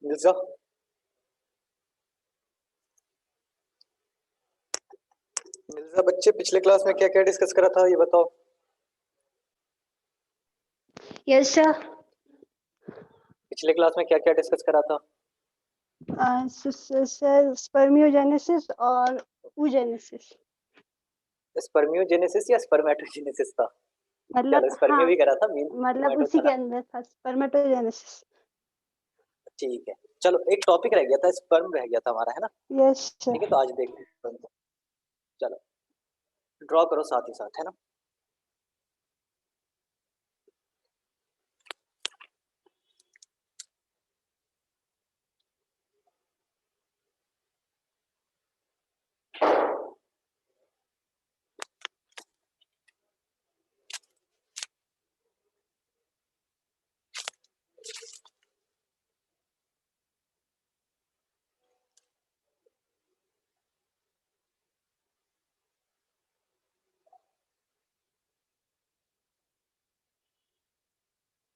मिर्जा मिर्जा बच्चे पिछले क्लास में क्या क्या डिस्कस करा था ये बताओ। Yes sir. पिछले क्लास में क्या क्या डिस्कस करा था। सर स्पर्मियोजेनेसिस और oogenesis। स्पर्मियोजेनेसिस या स्पर्मेटोजेनेसिस था। मतलब चलो स्पर्मियो हाँ, भी करा था, मेन मतलब स्पर्मेटो उसी था के ना। अंदर था स्पर्मेटोजेनेसिस। ठीक है, चलो एक टॉपिक रह गया था, स्पर्म रह गया था हमारा, है ना। यस ठीक है, सर। तो आज देखते हैं। चलो ड्रॉ करो साथ ही साथ, है ना।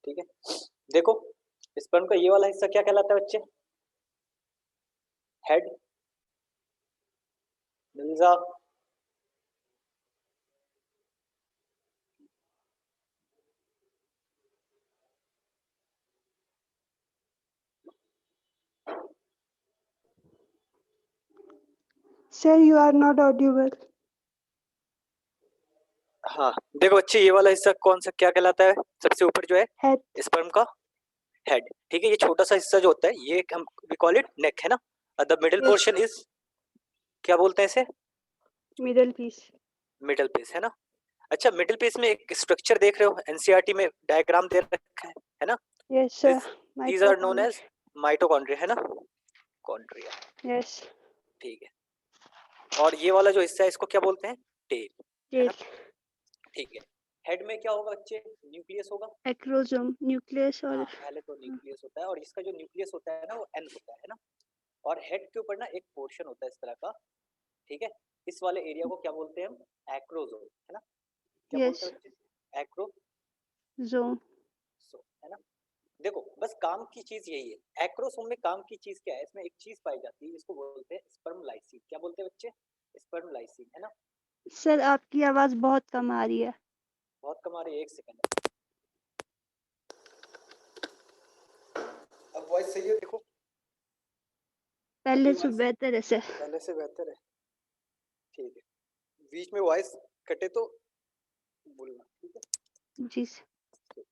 ठीक है, देखो स्पर्म का ये वाला हिस्सा क्या कहलाता है बच्चे। हेड, मिल्जा, sir you are not audible. हाँ देखो बच्चे ये वाला हिस्सा कौन सा क्या कहलाता है, सबसे ऊपर जो है हेड। स्पर्म का हेड। ठीक है, ये छोटा सा हिस्सा जो होता है ये हम वी कॉल इट नेक, है ना। The middle Yes. Portion is, क्या बोलते हैं इसे, मिडल पीस। मिडिल पीस, है ना। अच्छा, मिडिल पीस में एक स्ट्रक्चर देख रहे हो, एनसीईआरटी में डायग्राम दे रखा है ना। Yes sir. These are known as mitochondria, है ना, कॉन्ड्रिया। यस। ठीक है, और ये वाला जो हिस्सा है इसको क्या बोलते हैं, टेल, है ना। ठीक है, हेड में क्या होगा बच्चे, न्यूक्लियस होगा। एक्रोसोम, न्यूक्लियस और हाँ पहले तो न्यूक्लियस होता है, और इसका जो न्यूक्लियस होता है ना वो एन होता है ना। और हेड के ऊपर ना एक पोर्शन होता है इस तरह का। ठीक है, इस वाले एरिया को क्या बोलते हैं हम, एक्रोजोम, है ना। क्या बोलते यस हैं बच्चे, एक्रोजोम, जोम। है ना। देखो बस काम की चीज यही है, एक्रोसोम में काम की चीज क्या है, इसमें एक चीज पाई जाती है, इसको बोलते हैं स्पर्म लाइसिन। क्या बोलते हैं बच्चे, स्पर्म लाइसिन, है ना। सर आपकी आवाज बहुत कम आ रही है। बहुत कम आ रही है, एक सेकंड। अब वॉइस सही है, देखो पहले से बेहतर है सर। पहले से बेहतर है। ठीक है, बीच में वॉइस कटे तो बोलना, ठीक है। जी सर।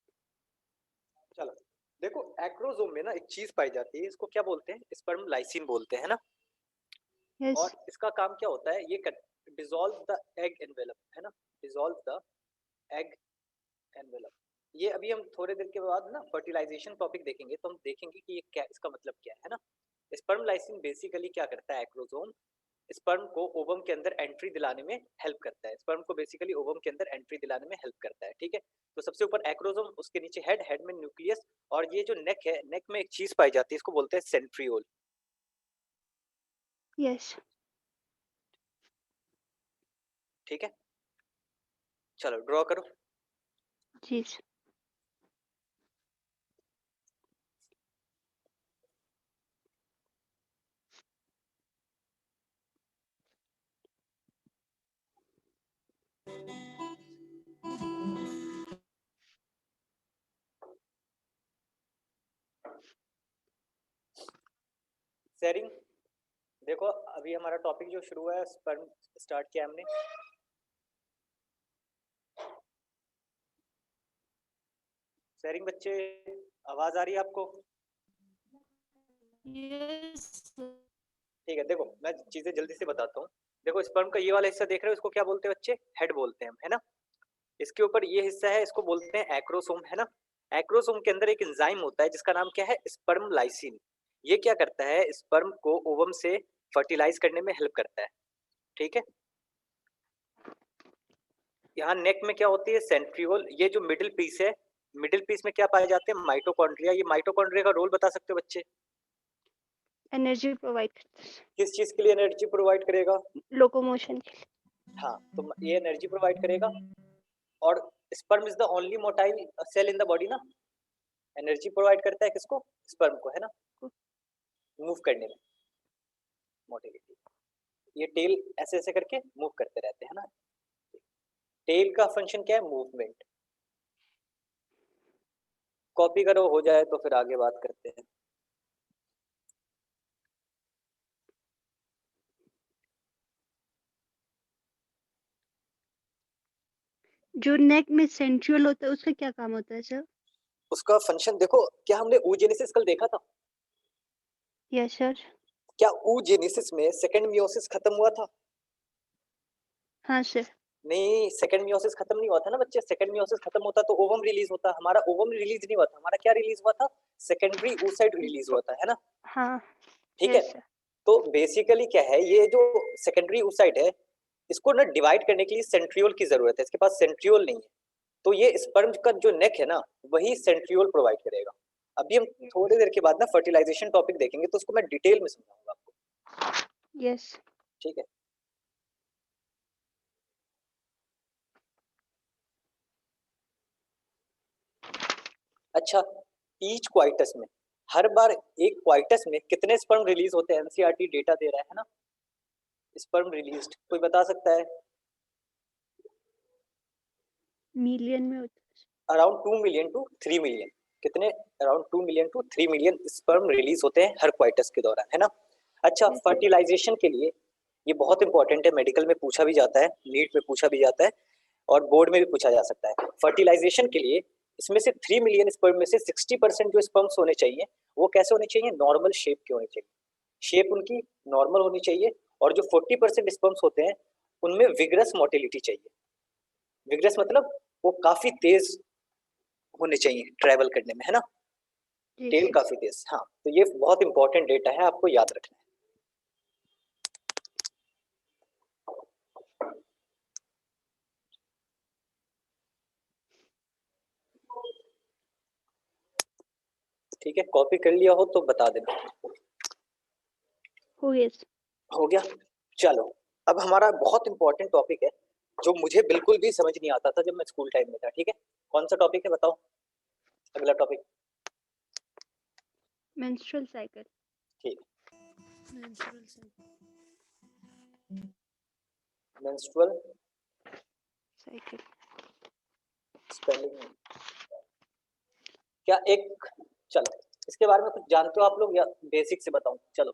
चलो देखो, एक्रोसोम में ना एक चीज पाई जाती है, इसको क्या बोलते हैं, स्पर्म लाइसिन बोलते हैं ना। यस। और इसका काम क्या होता है, ये डिसॉल्व द एग एनवेलप, है ना, डिसॉल्व द एग एनवेलप। ये अभी हम थोड़े देर के बाद ना फर्टिलाइजेशन टॉपिक देखेंगे, तो हम देखेंगे कि ये क्या, इसका मतलब क्या है ना। स्पर्म लाइसिन बेसिकली क्या करता है, एक्रोसोम स्पर्म को ओवम के अंदर एंट्री दिलाने में हेल्प करता है, स्पर्म को बेसिकली ओवम के अंदर एंट्री दिलाने में हेल्प करता है। ठीक है, तो सबसे ऊपर एक्रोसोम, उसके नीचे हेड, हेड में न्यूक्लियस, और ये जो नेक है, नेक में एक चीज पाई जाती है, इसको बोलते हैं सेंट्रियोल। यस। ठीक है, चलो ड्रॉ करो। जी सर। शेयरिंग, देखो अभी हमारा टॉपिक जो शुरू हुआ है, स्पर्म स्टार्ट किया हमने। शेयरिंग बच्चे, आवाज आ रही है आपको। यस। ठीक है, देखो मैं चीजें जल्दी से बताता हूँ। देखो स्पर्म का ये वाला हिस्सा देख रहे हो, इसको क्या बोलते हैं बच्चे, हेड बोलते हैं हम, है ना। इसके ऊपर ये हिस्सा है, इसको बोलते हैं एक्रोसोम, है ना। एक्रोसोम के अंदर एक एंजाइम होता है जिसका नाम क्या है, स्पर्म लाइसिन। ये क्या करता है, स्पर्म को ओवम से फर्टिलाइज करने में हेल्प करता है। ठीक है, यहाँ नेक में क्या होती है, सेंट्रियोल। ये जो मिडिल पीस है, मिडिल पीस में क्या पाए जाते हैं, माइटोकॉन्ड्रिया। ये माइटोकॉन्ड्रिया का रोल बता सकते हो बच्चे, एनर्जी प्रोवाइड करता किस चीज के लिए एनर्जी प्रोवाइड करेगा। है, लोकोमोशन के लिए। हाँ, तो ये एनर्जी प्रोवाइड करेगा। और sperm is the only motile cell in the body ना, एनर्जी प्रोवाइड करता है किसको, स्पर्म को, है ना। मूव करने में, मोटिलिटी। ये टेल ऐसे ऐसे करके मूव करते रहते हैं ना। टेल का फंक्शन क्या है? मूवमेंट। कॉपी करो, हो जाए तो फिर आगे बात करते हैं। जो नेक में सेंट्रियोल होता है उसका क्या काम होता है सर? उसका फंक्शन देखो, क्या हमने oogenesis कल देखा था? Yes sir. क्या oogenesis में सेकंड मियोसिस खत्म हुआ था? हाँ सर। नहीं, सेकंड मियोसिस खत्म नहीं हुआ था ना बच्चे। सेकंड मियोसिस खत्म होता तो ओवम रिलीज होता। हमारा ओवम रिलीज नहीं हुआ था, हमारा क्या रिलीज हुआ था? सेकेंडरी oocyte रिलीज हुआ था, है ना? हाँ। ठीक है। Yes sir. तो बेसिकली क्या है, ये जो सेकेंडरी oocyte है, इसको ना डिवाइड करने के लिए सेंट्रियोल की जरूरत है। इसके पास सेंट्रियोल नहीं है, तो ये स्पर्म का जो नेक है ना, वही सेंट्रियोल प्रोवाइड करेगा। अभी हम थोड़ी देर के बाद ना फर्टिलाइजेशन टॉपिक देखेंगे, तो उसको मैं डिटेल में समझाऊंगा आपको। यस। ठीक है। अच्छा, ईच क्वाइटस में, हर बार एक क्वाइटस में कितने स्पर्म रिलीज होते हैं? एनसीईआरटी डेटा दे रहा है ना, स्पर्म रिलीज्ड। कोई बता सकता है? मिलियन में होता अराउंड 2 मिलियन टू 3 मिलियन। कितने? Around 2 million to 3 million sperm release होते हैं हर क्वाइटस के दौरान, है ना? अच्छा, है। फर्टिलाइजेशन के लिए ये बहुत इंपॉर्टेंट है, मेडिकल में पूछा भी जाता है, नीट में पूछा भी जाता है, और बोर्ड में भी पूछा जा सकता है। फर्टिलाइजेशन के लिए इसमें से 3 मिलियन स्पर्म में से 60% जो स्पर्म्स होने चाहिए, वो कैसे होने चाहिए? नॉर्मल शेप के होने चाहिए। शेप उनकी नॉर्मल होनी चाहिए। और जो 40% स्पर्म्स होते हैं, उनमें विग्रस मोटिलिटी चाहिए। विग्रस मतलब वो काफी तेज होने चाहिए ट्रैवल करने में, है ना? जी टेल सर। काफी तेज। हाँ, तो ये बहुत इंपॉर्टेंट डेटा है, आपको याद रखना है। ठीक है, कॉपी कर लिया हो तो बता देना। हो गया सर। हो गया। चलो, अब हमारा बहुत इंपॉर्टेंट टॉपिक है, जो मुझे बिल्कुल भी समझ नहीं आता था जब मैं स्कूल टाइम में था। ठीक है, कौन सा टॉपिक है बताओ? अगला टॉपिक। Menstrual cycle. ठीक। Menstrual cycle. Menstrual cycle. Spelling क्या एक, चलो इसके बारे में कुछ जानते हो आप लोग, या बेसिक से बताऊं? चलो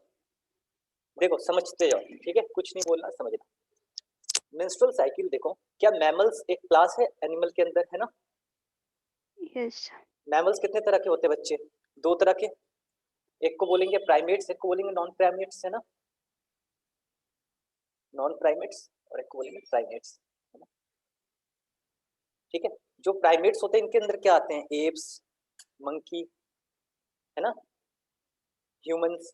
देखो, समझते जाओ। ठीक है, कुछ नहीं बोलना, समझना। मेंस्ट्रुअल साइकिल देखो, क्या मैमल्स एक क्लास है एनिमल के अंदर, है ना? यस। मैमल्स कितने तरह के होते हैं बच्चे? दो तरह के। एक को बोलेंगे प्राइमेट्स, एक को बोलेंगे नॉन प्राइमेट्स, है ना? नॉन प्राइमेट्स और एक को बोलेंगे प्राइमेट्स, है ना? ठीक है। जो प्राइमेट्स होते हैं, इनके अंदर क्या आते हैं? एप्स, मंकी, है ना, ह्यूमंस।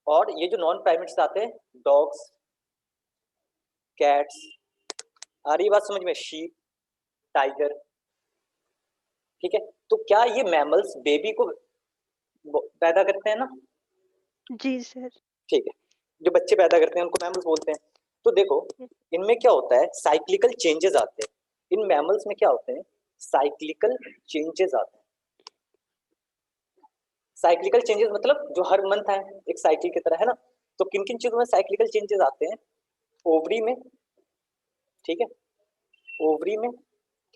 और ये जो नॉन प्राइमेट्स आते हैं, डॉग्स, कैट्स। आ रही बात समझ में? Sheep, tiger. ठीक है। तो क्या ये मैमल्स बेबी को पैदा करते हैं ना? जी सर। ठीक है। जो बच्चे पैदा करते हैं उनको मैमल्स बोलते हैं। तो देखो, इनमें क्या होता है? साइक्लिकल चेंजेस आते हैं। इन मैमल्स में क्या होते हैं? साइक्लिकल चेंजेस आते हैं। साइक्लिकल चेंजेस मतलब जो हर मंथ है एक साइकिल की तरह, है ना? तो किन किन चीजों में साइक्लिकल चेंजेस आते हैं? ओवरी में, ठीक है, ओवरी में,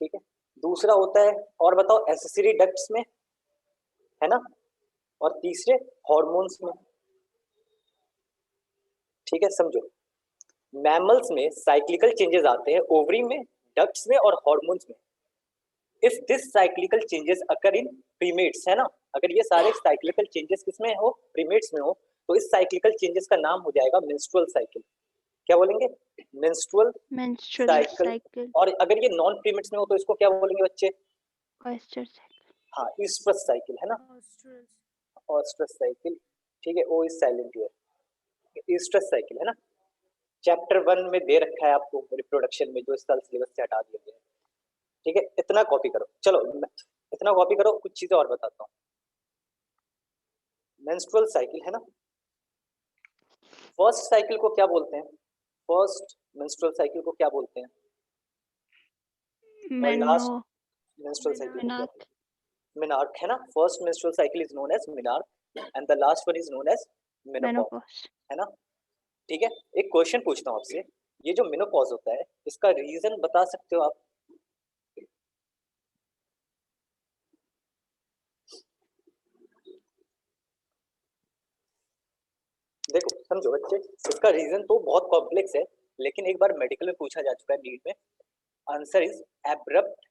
ठीक है। दूसरा होता है, और बताओ, एसेसरी डक्ट्स में, है ना? और तीसरे हॉर्मोन्स में। ठीक है, समझो। मैमल्स में साइक्लिकल चेंजेस आते हैं ओवरी में, डक्ट्स में और हॉर्मोन्स में। If this cyclical changes occur in primates, है ना? अगर ये सारे साइक्लिकल चेंजेस किसमें हो? प्रीमेट्स में हो, तो इस साइक्लिकल चेंजेस का नाम हो जाएगा मेंस्ट्रुअल साइकिल। क्या बोलेंगे? Menstrual menstrual cycle. साइकिल। और अगर ये नॉन प्रीमेट्स में हो तो इसको क्या बोलेंगे बच्चे? Oyster cycle. हाँ, ईस्ट्रस साइकिल, है ना? Oestrus cycle. ठीक है, O is silent here. Oestrus cycle, है ना? चैप्टर 1 में दे रखा है आपको, रिप्रोडक्शन में, जो इस साल सिलेबस से हटा दिया गया है। ठीक है, इतना कॉपी करो। चलो इतना कॉपी करो, कुछ चीजें और बताता हूँ। मेंस्ट्रुअल साइकिल, है ना? फर्स्ट साइकिल को क्या बोलते हैं? फर्स्ट मेंस्ट्रुअल साइकिल को क्या बोलते हैं? और मेनो। लास्ट मेंस्ट्रुअल साइकिल को क्या मेनार्क। बोलते हैं? मिनार्क, है ना? First menstrual cycle is known as menarche, and the last one is known as menopause, menopause. है ना। ठीक है, एक क्वेश्चन पूछता हूँ आपसे, ये जो मेनोपॉज होता है इसका रीजन बता सकते हो आप? देखो समझो बच्चे, इसका रीजन तो बहुत कॉम्प्लेक्स है, लेकिन एक बार मेडिकल में पूछा जा चुका है नीट में। Answer is abrupt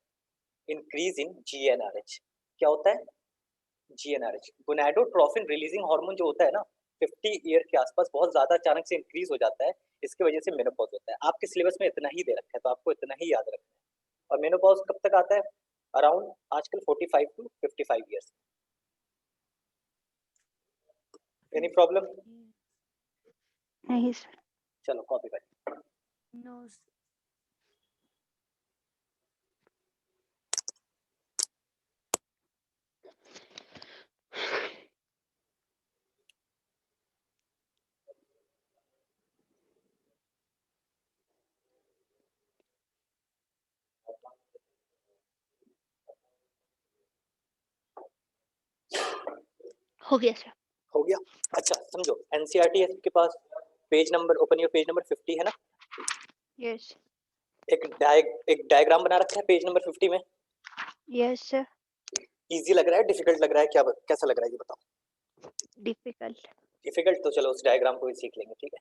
increase in GnRH. क्या होता है? जीएनआरएच, गोनाडोट्रोफिन रिलीजिंग हार्मोन जो होता है ना, 50 ईयर के आसपास बहुत ज्यादा अचानक से इंक्रीज हो जाता है, इसकी वजह से मेनोपॉज होता है। आपके सिलेबस में इतना ही दे रखा है, तो आपको इतना ही याद रखना है। और मेनोपॉज कब तक आता है? अराउंड आजकल 45 टू 55 ईयर्स। Any problem? नहीं सर। चलो कॉपी कर। नो। हो गया सर। हो गया। अच्छा समझो, एनसीईआरटी है सबके पास, page number, open your page number 50, है ना। यस। एक डायग्राम बना रखा है पेज नंबर 50 में। Yes sir. इजी लग रहा है, डिफिकल्ट लग रहा है, क्या कैसा लग रहा है ये बताओ? डिफिकल्ट। डिफिकल्ट तो चलो उस डायग्राम को भी सीख लेंगे, ठीक है,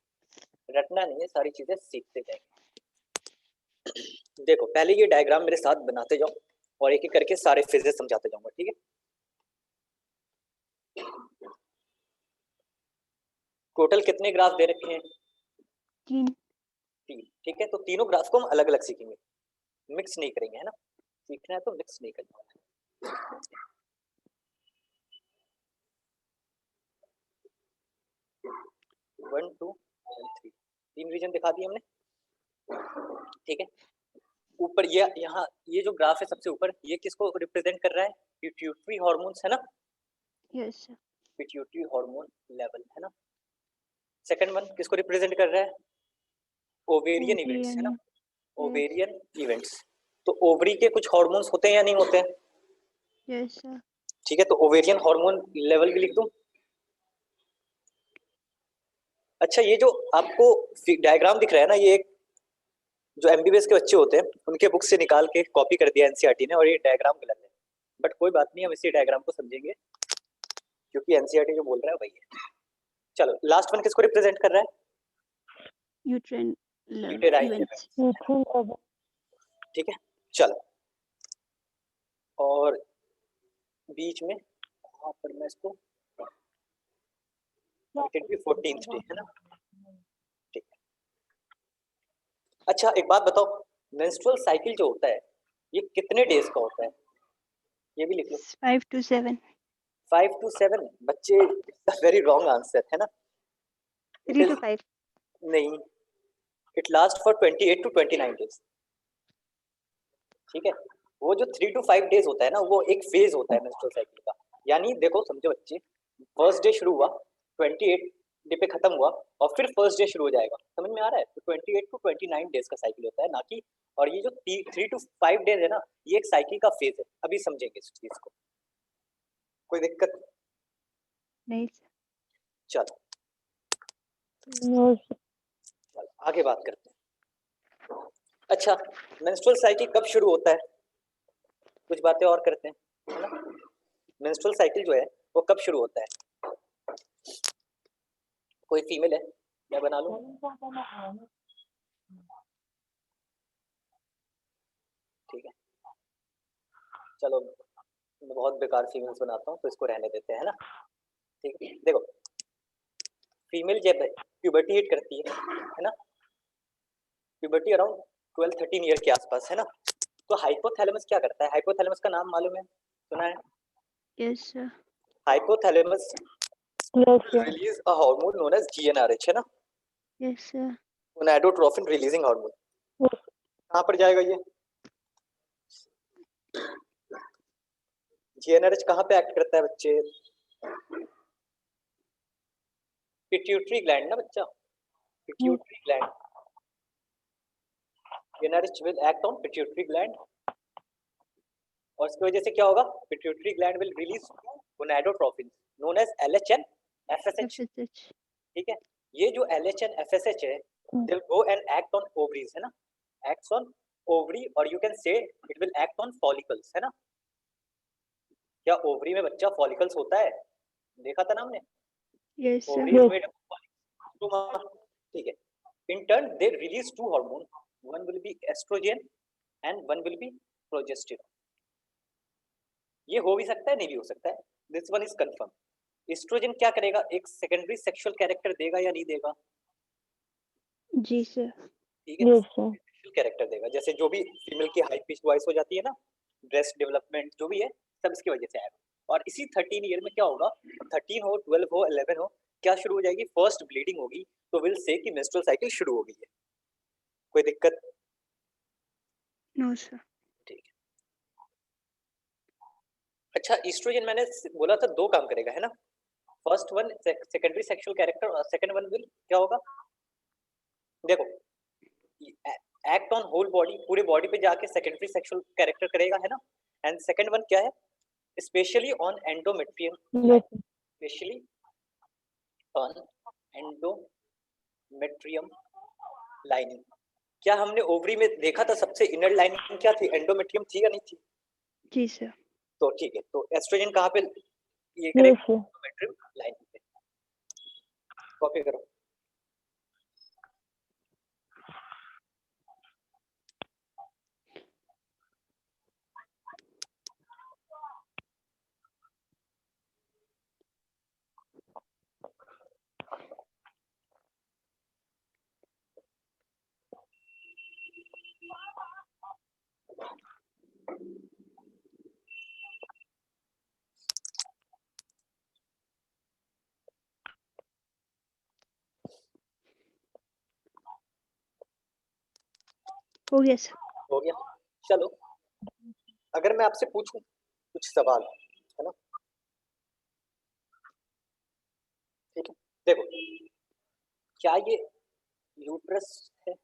रटना नहीं है, सारी चीजें सीखते जाएंगे। देखो पहले ये डायग्राम मेरे साथ बनाते जाओ और एक एक करके सारे फिजिक्स समझाते जाऊंगा, ठीक है। टोटल कितने ग्राफ दे रखे हैं? 3। 3, ठीक है। तो तीनों ग्राफ को हम अलग अलग सीखेंगे, मिक्स नहीं करेंगे, है ना। सीखना है तो मिक्स नहीं करना। 1 2 3, 3 रीजन दिखा दिए हमने, ठीक है। ऊपर ये यहाँ ये जो ग्राफ है सबसे ऊपर, ये किसको रिप्रेजेंट कर रहा है? पिट्यूटरी हार्मोन्स, है ना। Yes sir. Pituitary hormone level, है ना। सेकंड वन किसको रिप्रेजेंट कर रहा है? ओवेरियन इवेंट्स, है ना। ओवेरियन इवेंट्स, तो ओवरी के कुछ हार्मोन्स होते हैं या नहीं होते हैं? Yes sir. ठीक है, तो ओवेरियन हार्मोन लेवल भी लिख दूं। अच्छा, ये जो आपको डायग्राम दिख रहा है ना, ये एक जो एमबीबीएस के बच्चे होते हैं उनके बुक से निकाल के कॉपी कर दिया एनसीईआरटी ने, और ये डायग्राम गलत है, बट कोई बात नहीं, हम इसी डायग्राम को समझेंगे क्योंकि एनसीईआरटी जो बोल रहा है वही है। चलो लास्ट वन किसको रिप्रेजेंट कर रहा है? Uterine uterine events. इवेंट्स, ठीक है। चलो, और बीच में वहां पर मैं इसको 14th डे, है ना, ठीक है। अच्छा एक बात बताओ, मेंस्ट्रुअल साइकिल जो होता है ये कितने डेज का होता है? ये भी लिख लो। 5 to 7। 5 to 7 बच्चे, वेरी रॉन्ग आंसर, है ना। It 3 is to 5। नहीं, it last for 28 to 29 days, ठीक है। वो जो 3 to 5 डेज होता है ना, वो एक फेज होता है मेंस्ट्रुअल साइकिल का। यानी देखो समझो बच्चे, फर्स्ट डे शुरू हुआ, 28 डे पे खत्म हुआ, और फिर फर्स्ट डे शुरू हो जाएगा, समझ में आ रहा है। तो 28 to 29 डेज का साइकिल होता है, ना कि, और ये जो 3 to 5 डेज है ना, ये एक साइकिल का फेज है। अभी समझेंगे इस चीज को, कोई दिक्कत? नहीं सर। चलो नो सर। चलो आगे बात करते हैं। अच्छा, मेंस्ट्रुअल साइकिल कब शुरू होता है? कुछ बातें और करते हैं, है ना। मेंस्ट्रुअल साइकिल जो है वो कब शुरू होता है? कोई फीमेल है, मैं बना लूं? ठीक है, चलो मैं बहुत बेकार फीमेल्स बनाता हूँ तो इसको रहने देते हैं, है ना। ठीक है, देखो फीमेल जब प्यूबर्टी हिट करती है ना, प्यूबर्टी अराउंड 12-13 ईयर के आसपास, है ना। तो हाइपोथैलेमस क्या करता है? हाइपोथैलेमस का नाम मालूम है, सुना है? Yes sir. Hypothalamus release a hormone known as GnRH, है ना, yes sir. Gonadotrophin releasing hormone. कहाँ पर जाएगा ये? जीएनआरएच कहाँ पे एक्ट करता है बच्चे? पिट्यूटरी ग्लैंड ना बच्चा, pituitary gland. GnRH will act on pituitary gland, और इसकी वजह से क्या होगा? Pituitary gland will release gonadotrophin. known as LH and FSH. FSH. ठीक है, ये जो LH and FSH है, they'll go and act on ovaries, है ना, acts on ovary, or you can say it will act on follicles, है ना. क्या ओवरी में बच्चा फॉलिकल्स होता है? देखा था ना हमने. Yes, sir. Ovary is made up of follicles. ठीक है. In turn, they release two hormones. One will be estrogen and one will be progesterone. ये हो भी सकता है, नहीं भी हो सकता है. This one is confirmed. Oestrogen क्या करेगा? एक सेकेंडरी सेक्सुअल कैरेक्टर देगा या नहीं देगा? जी सर. ठीक है, सेक्सुअल कैरेक्टर देगा. जैसे जो भी फीमेल की हाई पिच वॉइस हो जाती है ना, ब्रेस्ट डेवलपमेंट जो भी है, सब इसकी वजह से आएगा. और इसी 13 ईयर में क्या होगा? 13 हो, 12 हो, 11 हो, क्या शुरू हो जाएगी? फर्स्ट ब्लीडिंग होगी. तो विल से कि मेंस्ट्रुअल साइकिल शुरू हो गई है. कोई दिक्कत? No sir. ठीक है. अच्छा, एस्ट्रोजन मैंने बोला था दो काम करेगा, है ना. First one secondary sexual character, और सेकंड वन विल क्या होगा? देखो, एक्ट ऑन होल बॉडी, पूरे बॉडी पे जाके सेकेंडरी सेक्सुअल कैरेक्टर करेगा, है ना. एंड सेकंड वन क्या है? Specially on endometrium, specially on endometrium lining. क्या हमने ओवरी में देखा था सबसे इनर लाइनिंग क्या थी? एंडोमेट्रियम थी या नहीं थी? जी सर. तो ठीक है, तो एस्ट्रोजन कहाँ पे ये करेगा? एंडोमेट्रियम लाइनिंग पे. कॉपी करो. हो गया सर. हो गया. चलो, अगर मैं आपसे पूछूं कुछ सवाल, है ना. ठीक है, देखो, क्या ये यूट्रस है?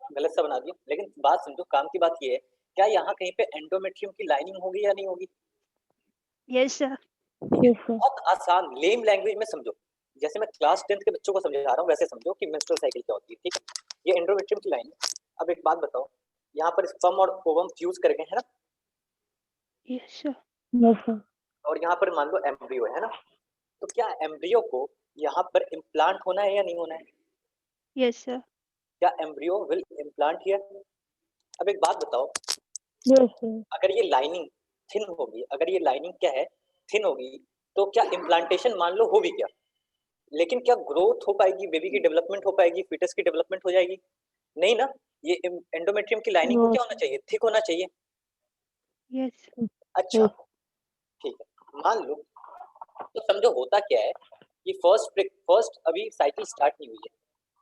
गलत सा बना दिया, लेकिन बात समझो. काम की बात ये है, क्या यहाँ कहीं पे एंडोमेट्रियम की लाइनिंग होगी या नहीं होगी? Yes sir. बहुत आसान लेम लैंग्वेज में समझो. जैसे मैं क्लास 10th के बच्चों को समझा रहा हूँ, वैसे समझो कि मेंस्ट्रुअल साइकिल क्या होती है. ठीक है, ये एंडोमेट्रियम की लाइन है. अब एक बात बताओ, यहाँ पर स्पर्म और ओवम फ्यूज कर गए, है ना. Yes sir. और यहाँ पर मान लो एम्ब्रियो है ना. तो क्या एम्ब्रियो को यहाँ पर इम्प्लांट होना है या नहीं होना है? Yes sir. क्या एम्ब्रियो विल इम्प्लांट हियर? अब एक बात बताओ, अगर ये लाइनिंग थिन होगी, अगर ये लाइनिंग क्या है, थिन होगी, तो क्या इम्प्लांटेशन मान लो हो भी गया, लेकिन क्या ग्रोथ हो पाएगी? बेबी की डेवलपमेंट हो पाएगी? फीटस की डेवलपमेंट हो जाएगी? नहीं ना. ये एंडोमेट्रियम की लाइनिंग को क्या होना चाहिए? थिक होना चाहिए. यस. अच्छा, ठीक है, मान लो. तो समझो होता क्या है, ये फर्स्ट अभी साइकिल स्टार्ट नहीं हुई है.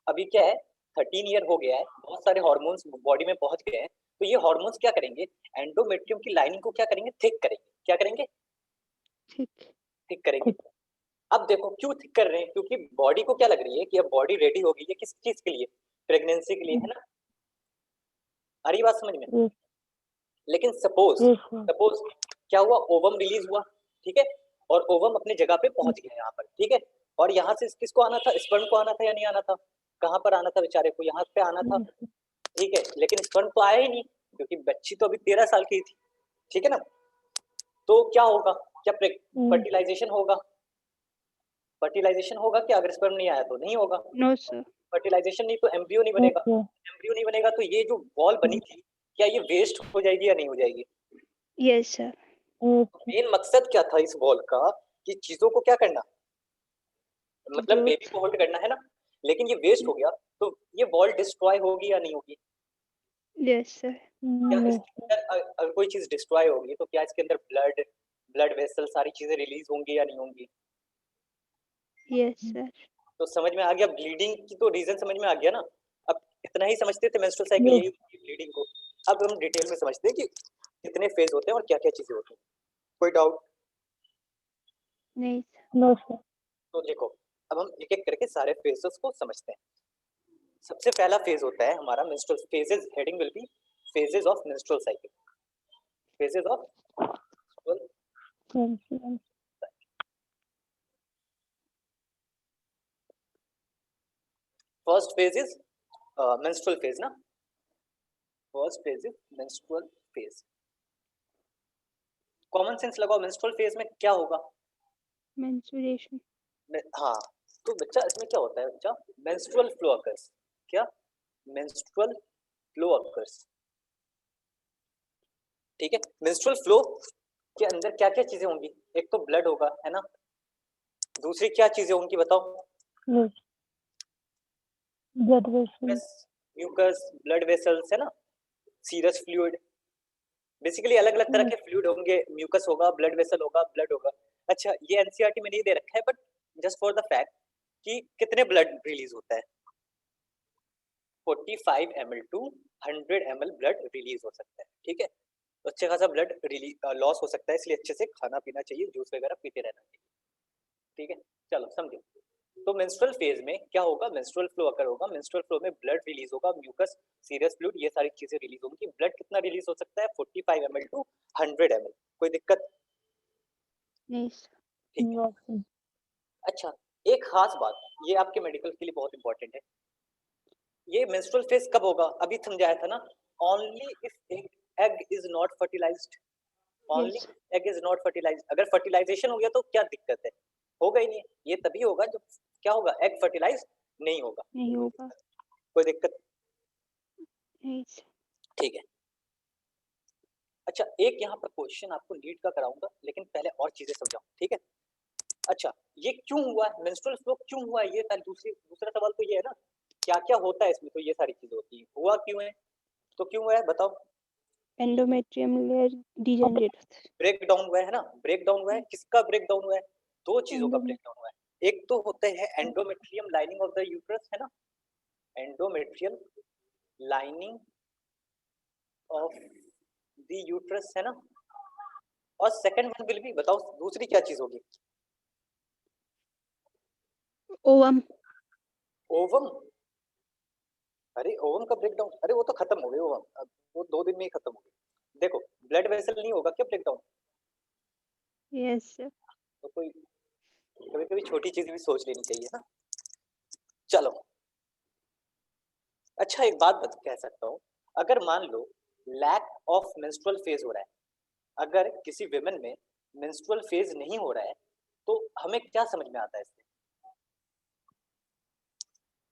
अभी क्या है, 13 ईयर हो गया है, बहुत सारे हार्मोन्स बॉडी में पहुंच गए हैं. तो ये हार्मोन्स क्या करेंगे? एंडोमेट्रियम की लाइनिंग को क्या करेंगे? थिक करेंगे. क्या करेंगे? ठीक. थिक करेंगे. अब देखो क्यों थिक कर रहे हैं? क्योंकि बॉडी को क्या लग रही है कि अब बॉडी रेडी हो गई है. किस चीज के लिए? प्रेगनेंसी के लिए, है ना. आ रही बात समझ में? लेकिन सपोज क्या हुआ, ओवम रिलीज हुआ, ठीक है, और ओवम अपनी जगह पे पहुंच गया यहाँ पर, ठीक है. और यहाँ से किसको आना था? स्पर्म को आना था या नहीं आना था? कहाँ पर आना था बेचारे को? यहाँ पे आना था, ठीक है. लेकिन स्पर्म तो आया ही नहीं, क्योंकि बच्ची तो अभी 13 साल की थी, ठीक है ना. तो क्या होगा? क्या फर्टिलाइजेशन होगा? फर्टिलाइजेशन होगा क्या? अगर स्पर्म नहीं आया तो नहीं होगा. No sir. फर्टिलाइजेशन नहीं तो एम्ब्रियो नहीं बनेगा. एम्ब्रियो नहीं बनेगा तो ये जो बॉल बनी थी, क्या ये वेस्ट हो जाएगी या नहीं हो जाएगी? Yes sir. मेन मकसद क्या था इस बॉल का? कि चीजों को क्या करना, मतलब बेबी को होल्ड करना, है ना. लेकिन ये वेस्ट हो गया, तो ये बॉल डिस्ट्रॉय होगी या नहीं होगी? Yes sir. क्या इसके अंदर अगर कोई चीज डिस्ट्रॉय होगी तो क्या इसके अंदर ब्लड वेसल सारी चीजें रिलीज होंगी या नहीं होंगी? Yes sir. तो समझ में आ गया ब्लीडिंग की तो रीजन समझ में आ गया ना. अब इतना ही समझते थे मेंस्ट्रुअल साइकिल यही होती है, ब्लीडिंग को. अब हम डिटेल में समझते हैं कि कितने फेज होते हैं और क्या क्या चीजें होती हैं. कोई डाउट? नहीं सर. No sir. तो देखो, अब हम एक एक करके सारे फेजेस को समझते हैं. सबसे पहला फेज होता है हमारा menstrual phases. Heading will be phases of menstrual cycle. phases of menstrual first phase is menstrual phase ना, first phase is menstrual phase. Common sense लगाओ, menstrual phase में क्या होगा? menstruation. हाँ, तो बच्चा इसमें क्या होता है बच्चा? menstrual flow occurs. क्या? menstrual flow occurs. ठीक है, menstrual flow के अंदर क्या क्या चीजें होंगी? एक तो ब्लड होगा, है ना? दूसरी क्या चीजें होंगी बताओ? Blood vessels, mucus, blood vessels, है ना? सीरस फ्लूइड, बेसिकली अलग अलग तरह के फ्लूइड होंगे, म्यूकस होगा, ब्लड वेसल होगा, ब्लड होगा. अच्छा, ये एनसीईआरटी में नहीं दे रखा है, but just for the fact कि कितने ब्लड रिलीज होता है, 45 ml to 100 ml blood release हो सकता है. ठीक है, तो अच्छे खासा ब्लड लॉस हो सकता है, इसलिए अच्छे से खाना पीना चाहिए, जूस वगैरह पीते रहना चाहिए. ठीक है, चलो समझो. तो मेंस्ट्रुअल फेज में क्या होगा? मेंस्ट्रुअल फ्लो अकर होगा. मेंस्ट्रुअल फ्लो में ब्लड रिलीज होगा, म्यूकस, सीरस फ्लूइड, ये सारी चीजें रिलीज होंगी. ब्लड कितना रिलीज हो सकता है? 45 ml टू 100 ml. कोई दिक्कत? नहीं. अच्छा, एक खास बात, ये आपके मेडिकल के लिए बहुत इंपॉर्टेंट है. ये मेंस्ट्रुअल फेज कब होगा? अभी समझाया था ना, only if egg is not fertilised. Only egg is not fertilised. अगर फर्टिलाइजेशन हो गया तो क्या दिक्कत है? होगा ही नहीं. ये तभी होगा जब क्या होगा? एग फर्टिलाइज नहीं होगा. नहीं होगा. कोई दिक्कत? नहीं. ठीक है. अच्छा, एक यहाँ पर क्वेश्चन आपको नीट का कराऊंगा, लेकिन पहले और चीजें समझाऊं. ठीक है. अच्छा, ये क्यों हुआ? मेंस्ट्रुअल फ्लो क्यों हुआ? ये दूसरा सवाल तो ये है ना, क्या क्या होता है इसमें, तो ये सारी चीजें होती है. हुआ क्यों है? तो क्यों हुआ है बताओ? Endometrium layer degenerate. Break down हुआ है ना? ब्रेक डाउन हुआ है. किसका ब्रेक डाउन हुआ है? दो चीजों का ब्रेक डाउन हुआ है. एक तो होता है endometrium lining of the uterus, है ना? Endometrial lining of the uterus, है ना? और सेकंड वन विल बी, बताओ दूसरी क्या चीज होगी? ओवम. ओवम. अरे ओवम का ब्रेकडाउन, अरे वो तो खत्म हो गई ओवम, अब वो 2 दिन में ही खत्म हो गई. देखो, ब्लड वेसल नहीं होगा क्या ब्रेकडाउन? यस. तो कोई कभी कभी छोटी चीज भी सोच लेनी चाहिए ना. चलो, अच्छा एक बात कह सकता हूँ, अगर मान लो लैक ऑफ मेंस्ट्रुअल फेज हो रहा है, अगर किसी विमेन में मेंस्ट्रुअल फेज नहीं हो रहा है, तो हमें क्या समझ में आता है इससे?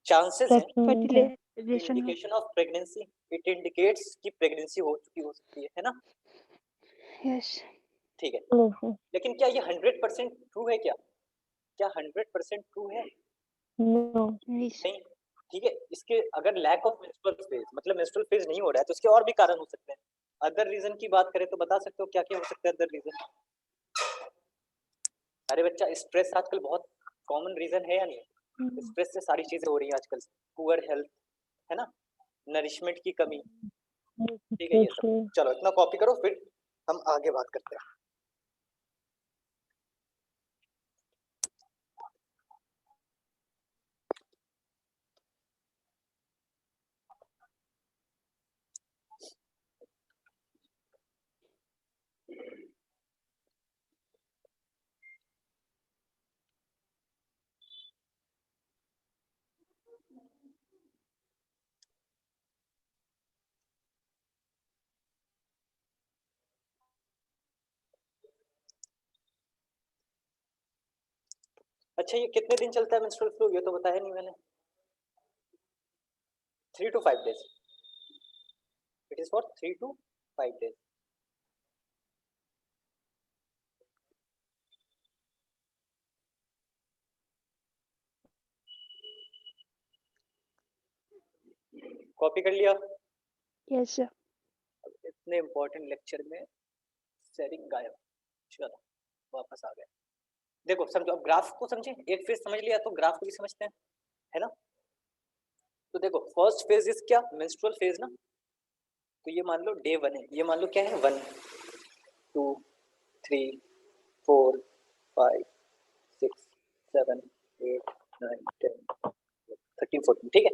चांसेस हैं fertilisation. Indication of pregnancy. It indicates कि प्रेगनेंसी हो चुकी हो सकती है ना? यस. ठीक है, लेकिन क्या ये 100% ट्रू है? क्या 100% ट्रू है? नहीं. ठीक है, इसके अगर लैक ऑफ मेंस्ट्रुअल फेज मतलब मेंस्ट्रुअल फेज नहीं हो रहा है, तो इसके और भी कारण हो सकते हैं. अदर रीजन की बात करें तो बता सकते हो क्या क्या हो सकते हैं अदर रीजन? अरे बच्चा, स्ट्रेस आजकल बहुत कॉमन रीजन है या नहीं? स्ट्रेस से सारी चीजें हो रही है आजकल. पुअर हेल्थ, है ना? नरिशमेंट की कमी. ठीक है, ये सब. चलो इतना कॉपी करो, फिर हम आगे बात करते हैं. अच्छा, ये कितने दिन चलता है मेंस्ट्रुअल फ्लो? ये तो बताया नहीं मैंने. 3 to 5 days. It is for 3 to 5 days. Copy कर लिया? Yes sir. इतने इंपॉर्टेंट लेक्चर में शेयरिंग गायब. चलो वापस आ गए. देखो समझो, अब ग्राफ को समझे. एक फेज समझ लिया तो ग्राफ को भी समझते हैं, है ना? तो देखो, फर्स्ट फेज इज क्या? मेंस्ट्रुअल फेज ना. तो ये मान लो डे 1 है. ये मान लो क्या है? 1 2 3 4 5 6 7 8 9 10 13 14. ठीक है,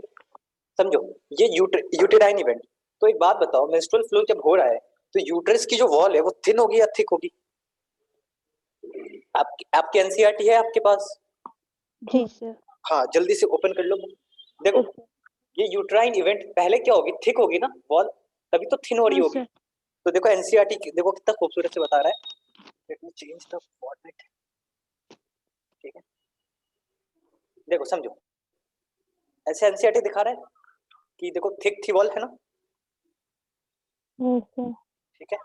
समझो ये यूटेराइन इवेंट. तो एक बात बताओ, मेंस्ट्रुअल फ्लो जब हो रहा है तो यूट्रस की जो वॉल है वो थिन होगी या थिक होगी? आपकी एनसीईआरटी है आपके पास? जी सर। हाँ जल्दी से ओपन कर लो। देखो ये यूट्राइन इवेंट पहले क्या होगी, थिक होगी ना वॉल, तभी तो थिन हो रही हाँ होगी। सर। तो देखो एनसीईआरटी देखो कितना खूबसूरत से बता रहा है। Let me change the format. ठीक है, देखो समझो, ऐसे एनसीईआरटी दिखा रहा है कि देखो थिक थी वॉल है ना, यस सर। ठीक है,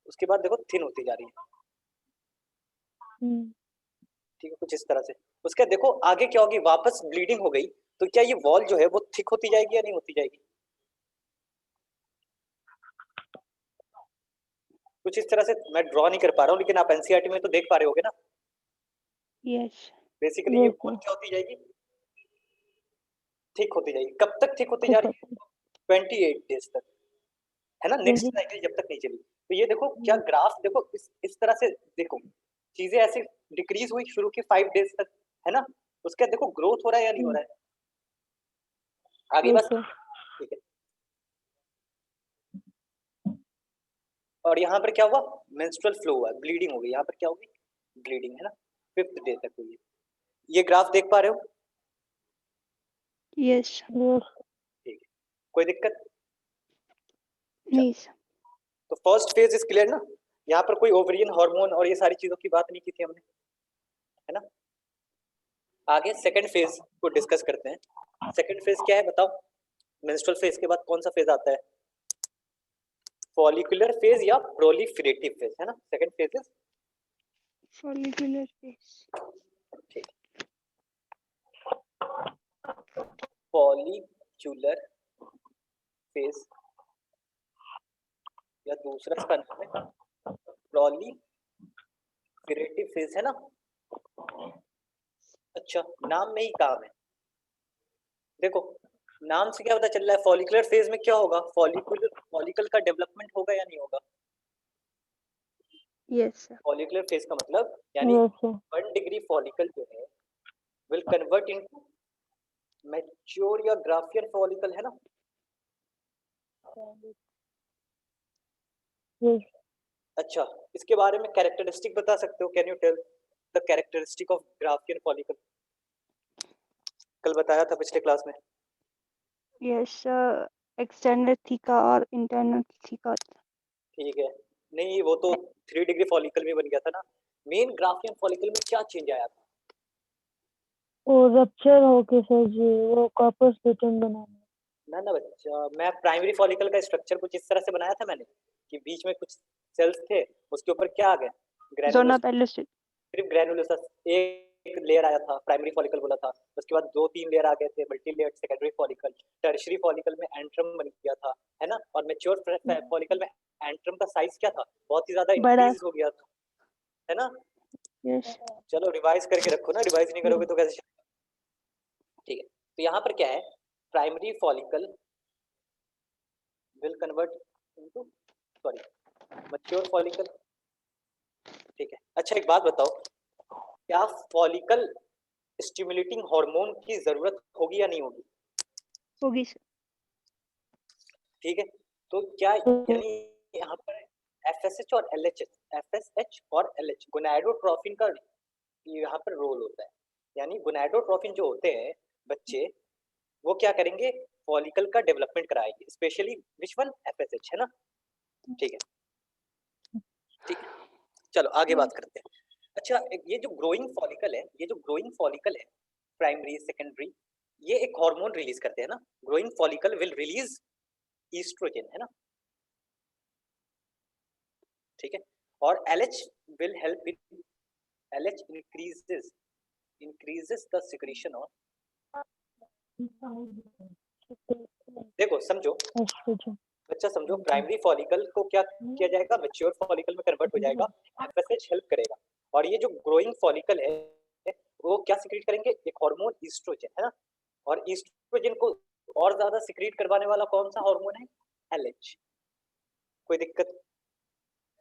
उसके बाद देखो थिन होती जा रही है, ठीक है, कुछ इस तरह से। उसके बाद देखो आगे क्या होगी, वापस ब्लीडिंग हो गई, तो क्या ये वॉल जो है वो थिक होती जाएगी या नहीं होती जाएगी? कुछ इस तरह से, मैं ड्रॉ नहीं कर पा रहा हूँ लेकिन आप एनसीईआरटी में तो देख पा रहे होगे ना। यस। बेसिकली ये यस वॉल सर। क्या होती जाएगी, थिक होती जाएगी। कब तक थिक होती जा ठीक रही है। है? 28 डेज तक, है ना, नेक्स्ट 20 साइकिल जब तक नहीं चली। तो ये देखो क्या ग्राफ, देखो इस तरह से देखो, चीजें ऐसे डिक्रीज हुई शुरू के 5 डेज तक, है ना, उसके बाद देखो ग्रोथ हो रहा है या नहीं हो रहा है, आगे यस बस, सर। ठीक है। और यहाँ पर क्या हुआ, मेंस्ट्रुअल फ्लो हुआ, ब्लीडिंग हो गई, यहाँ पर क्या होगी, ब्लीडिंग, है ना, 5th डे तक हुई है। ये ग्राफ देख पा रहे हो? यस। यस। ठीक है, कोई दिक्कत? नहीं सर। तो फर्स्ट फेज इज क्लियर ना, यहाँ पर कोई ओवरियन हार्मोन और ये सारी चीजों की बात नहीं की थी हमने, है ना। आगे सेकंड फेज को डिस्कस करते हैं। सेकंड फेज क्या है बताओ, मेंस्ट्रुअल फेज के बाद कौन सा फेज आता है? फॉलिकुलर फेज या प्रोलिफरेटिव फेज, है ना, second phase is follicular phase. ठीक, फॉलिक्यूलर फेज या दूसरा इसका नाम है प्रोलिफरेटिव फेज, है ना। अच्छा, नाम में ही काम है। देखो नाम से क्या पता चल रहा है, फॉलिकुलर फेज में क्या होगा, फॉलिकल का डेवलपमेंट होगा या नहीं होगा? Yes sir. फॉलिकुलर फेज का मतलब यानी यस सर। 1 डिग्री फॉलिकल जो है विल कन्वर्ट इनटू मैच्योर या ग्राफियन फॉलिकल, है ना। यस। अच्छा, इसके बारे में कैरेक्टरिस्टिक बता सकते हो, can you tell the characteristic of Graafian follicle? कल बताया था पिछले क्लास में। यस सर, एक्सटर्नल थीका और इंटरनल थीका। ठीक है, नहीं वो तो 3 डिग्री फॉलिकल में बन गया था ना। मेन ग्राफियन फॉलिकल में क्या चेंज आया था? वो रप्चर होके सर जी वो कॉपर स्प्लिटिंग बनाना। ना ना बच्चा, मैं प्राइमरी फॉलिकल का स्ट्रक्चर कुछ इस तरह से बनाया था मैंने कि बीच में कुछ सेल्स थे, उसके ऊपर क्या आ गया, जोना ग्रैनुलस, पेलोसिस। सिर्फ ग्रैनुलोसस एक लेयर आया था, प्राइमरी फॉलिकल बोला था। उसके बाद 2-3 लेयर आ गए थे, multi layer secondary follicle, tertiary follicle में एंट्रम बन गया था, है ना। और मैच्योर फॉलिकल में एंट्रम का साइज क्या था, बहुत ही ज्यादा बड़ा। इंक्रीज हो गया था, है ना। यस। चलो रिवाइज करके रखो ना, रिवाइज नहीं करोगे तो कैसे चलेगा? ठीक है, तो यहाँ पर क्या है, primary follicle will convert into, sorry, mature follicle, ठीक है। अच्छा एक बात बताओ, क्या फॉलिकल स्टिमुलेटिंग हार्मोन की जरूरत होगी या नहीं होगी? होगी सर। ठीक है, तो क्या यानी यहाँ पर एफएसएच और एलएचएच, एफएसएच और एलएच गोनाडोट्रोफिन का यहाँ पर रोल होता है। यानी गोनाडोट्रोफिन जो होते हैं बच्चे, वो क्या करेंगे, फॉलिकल का डेवलपमेंट कराएंगे, स्पेशली विच वन, एफएसएच, है ना। ठीक है, ठीक है, चलो आगे बात करते हैं। अच्छा ये जो ग्रोइंग फॉलिकल है, ये जो ग्रोइंग फॉलिकल है, प्राइमरी सेकेंडरी, ये एक हार्मोन रिलीज करते हैं ना, growing follicle will release oestrogen, है ना, ठीक है। और LH will help in, LH increases the secretion of, देखो समझो एस्ट्रोजन। बच्चा, समझो प्राइमरी फॉलिकल को क्या किया जाएगा, मैच्योर फॉलिकल में कन्वर्ट हो जाएगा, एफएसएच हेल्प करेगा। और ये जो ग्रोइंग फॉलिकल है वो क्या सिक्रीट करेंगे, एक हार्मोन ईस्ट्रोजन, है ना। और ईस्ट्रोजन को और ज्यादा सिक्रीट करवाने वाला कौन सा हार्मोन है, एलएच। कोई दिक्कत?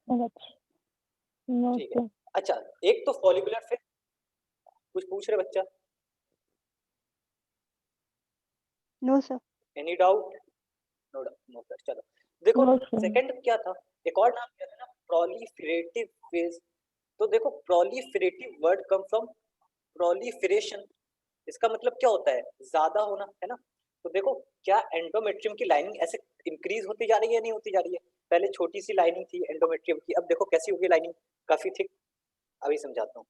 ठीक है, अच्छा एक तो फॉलिकुलर फिर कुछ पूछ रहे बच्चा, no sir. Any doubt? No doubt, no sir. चलो देखो नो सर। सेकंड क्या था, एक और नाम क्या था ना, प्रोलिफरेटिव फेज। तो देखो proliferative word come from proliferation, इसका मतलब क्या होता है, ज्यादा होना, है ना। तो देखो क्या एंडोमेट्रियम की लाइनिंग ऐसे इंक्रीज होती जा रही है या नहीं होती जा रही है, पहले छोटी सी लाइनिंग थी एंडोमेट्रियम की, अब देखो कैसी होगी लाइनिंग, काफी थिक। अभी समझाता हूँ।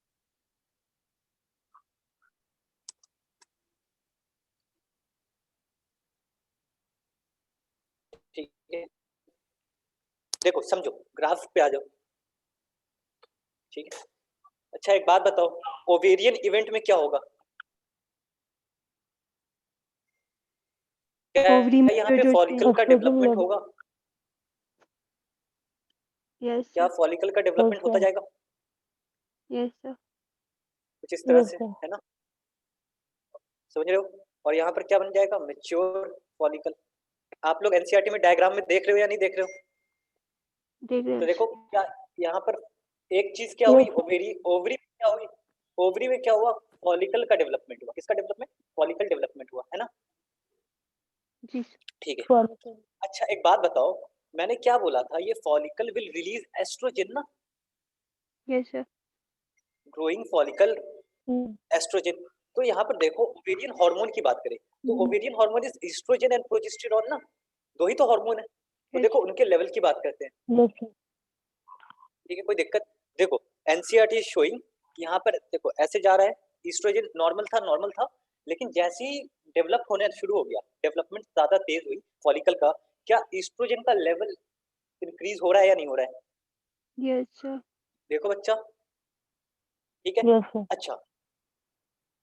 ठीक है, देखो समझो, ग्राफ पे आ जाओ। ठीक है, अच्छा एक बात बताओ, ओवेरियन इवेंट में क्या होगा, क्या ओवरी में यहाँ जो पे जो फॉलिकल का एस्ट्रोजन डेवलपमेंट लेवल। होगा, यस क्या सर, फॉलिकल का यस डेवलपमेंट होता सर, जाएगा यस सर, कुछ इस तरह यस से, सर, है ना, समझ रहे हो। और यहाँ पर क्या बन जाएगा, मेच्योर फॉलिकल। आप लोग एनसीईआरटी में डायग्राम में देख रहे हो या नहीं देख रहे हो, देख रहे तो हो देखो सर। क्या यहाँ पर एक चीज क्या हुई, यस सर, ओवरी ओवरी में क्या हुई, ओवरी में क्या हुआ, फॉलिकल का डेवलपमेंट हुआ, किसका डेवलपमेंट, फॉलिकल डेवलपमेंट हुआ, है ना। जी सर, ठीक है, फॉलिकल। अच्छा एक बात बताओ, मैंने क्या बोला था, ये फॉलिकल विल रिलीज एस्ट्रोजन ना, यस सर, ग्रोइंग फॉलिकल हम्म, एस्ट्रोजन। तो यहाँ पर देखो ओवेरियन हार्मोन की बात करें, तो hmm, ovarian hormone is estrogen and progesterone ना, दो ही तो हार्मोन है। तो यस देखो उनके लेवल की बात करते हैं, यस सर, ठीक है, कोई दिक्कत। देखो एनसीईआरटी इज शोइंग कि यहाँ पर देखो ऐसे जा रहा है, ईस्ट्रोजन नॉर्मल था, लेकिन जैसे ही डेवलप होने शुरू हो गया, डेवलपमेंट ज्यादा तेज हुई फॉलिकल का, क्या ईस्ट्रोजन का लेवल इंक्रीज हो रहा है या नहीं हो रहा है, यस सर, देखो बच्चा, ठीक है। यस सर, अच्छा,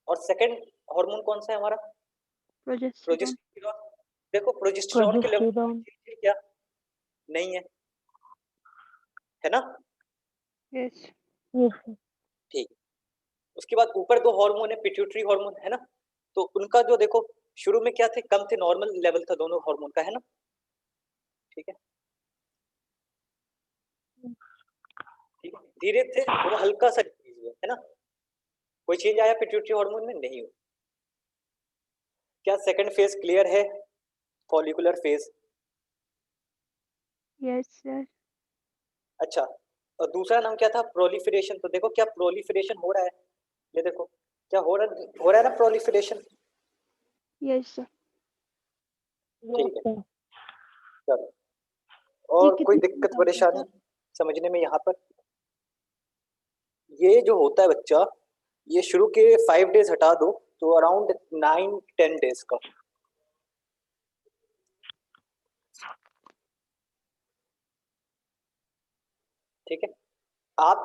और सेकंड हार्मोन कौन सा है हमारा, प्रोजेस्टेरॉन, प्रोजेस्टेरॉन। देखो प्रोजेस्टेरॉन के लेवल प्रोजेस्टेरॉन। क्या नहीं है, है ना, यस, यस सर, ठीक। उसके बाद ऊपर दो हार्मोन है, पिट्यूटरी हार्मोन, है ना, तो उनका जो देखो शुरू में क्या थे, कम थे, नॉर्मल लेवल था दोनों हार्मोन का, है ना, ठीक है, ठीक है, धीरे थे वो हल्का सा डिक्रीज हुआ, है ना, कोई चेंज आया पिट्यूटरी हार्मोन में, नहीं हुआ। क्या सेकंड फेज क्लियर है, फॉलिकुलर फेज। यस सर, अच्छा, और दूसरा नाम क्या था, प्रोलिफरेशन। तो देखो क्या प्रोलिफरेशन हो रहा है, ये देखो क्या हो रहा है ना प्रोलिफरेशन, यस सर। यस ठीक है, सर। चलो। ये और कोई कितने दिन दिक्कत का होता है परेशानी सर? समझने में यहाँ पर, ये जो होता है बच्चा, ये शुरू के 5 डेज हटा दो, तो अराउंड 9-10 डेज का, ठीक है। आप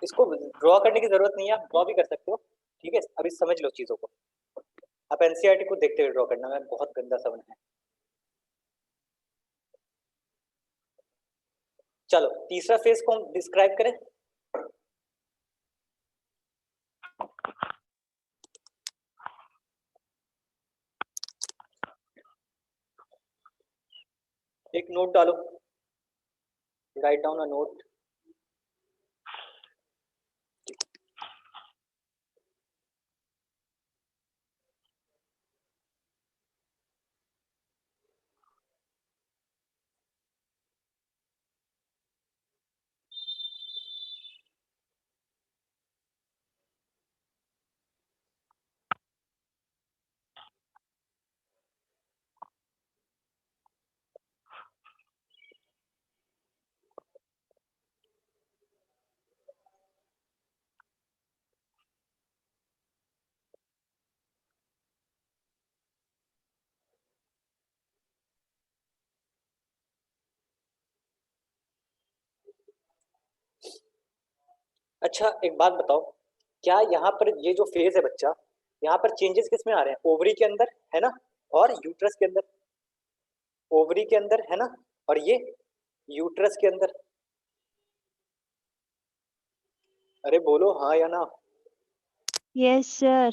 इसको ड्रॉ करने की जरूरत नहीं है, आप ड्रॉ भी कर सकते हो, ठीक है, अभी समझ लो चीजों को। आप एनसीईआरटी को देखते हुए ड्रॉ करना, मैं बहुत गंदा सा बना है। चलो तीसरा फेज को हम डिस्क्राइब करें, एक नोट डालो, राइट डाउन अ नोट। अच्छा एक बात बताओ, क्या यहाँ पर ये जो फेज है बच्चा, यहाँ पर चेंजेस किस में आ रहे हैं, ओवरी के अंदर, है ना, और यूट्रस के अंदर, ओवरी के अंदर, है ना, और ये यूट्रस के अंदर, अरे बोलो हाँ या ना, यस सर,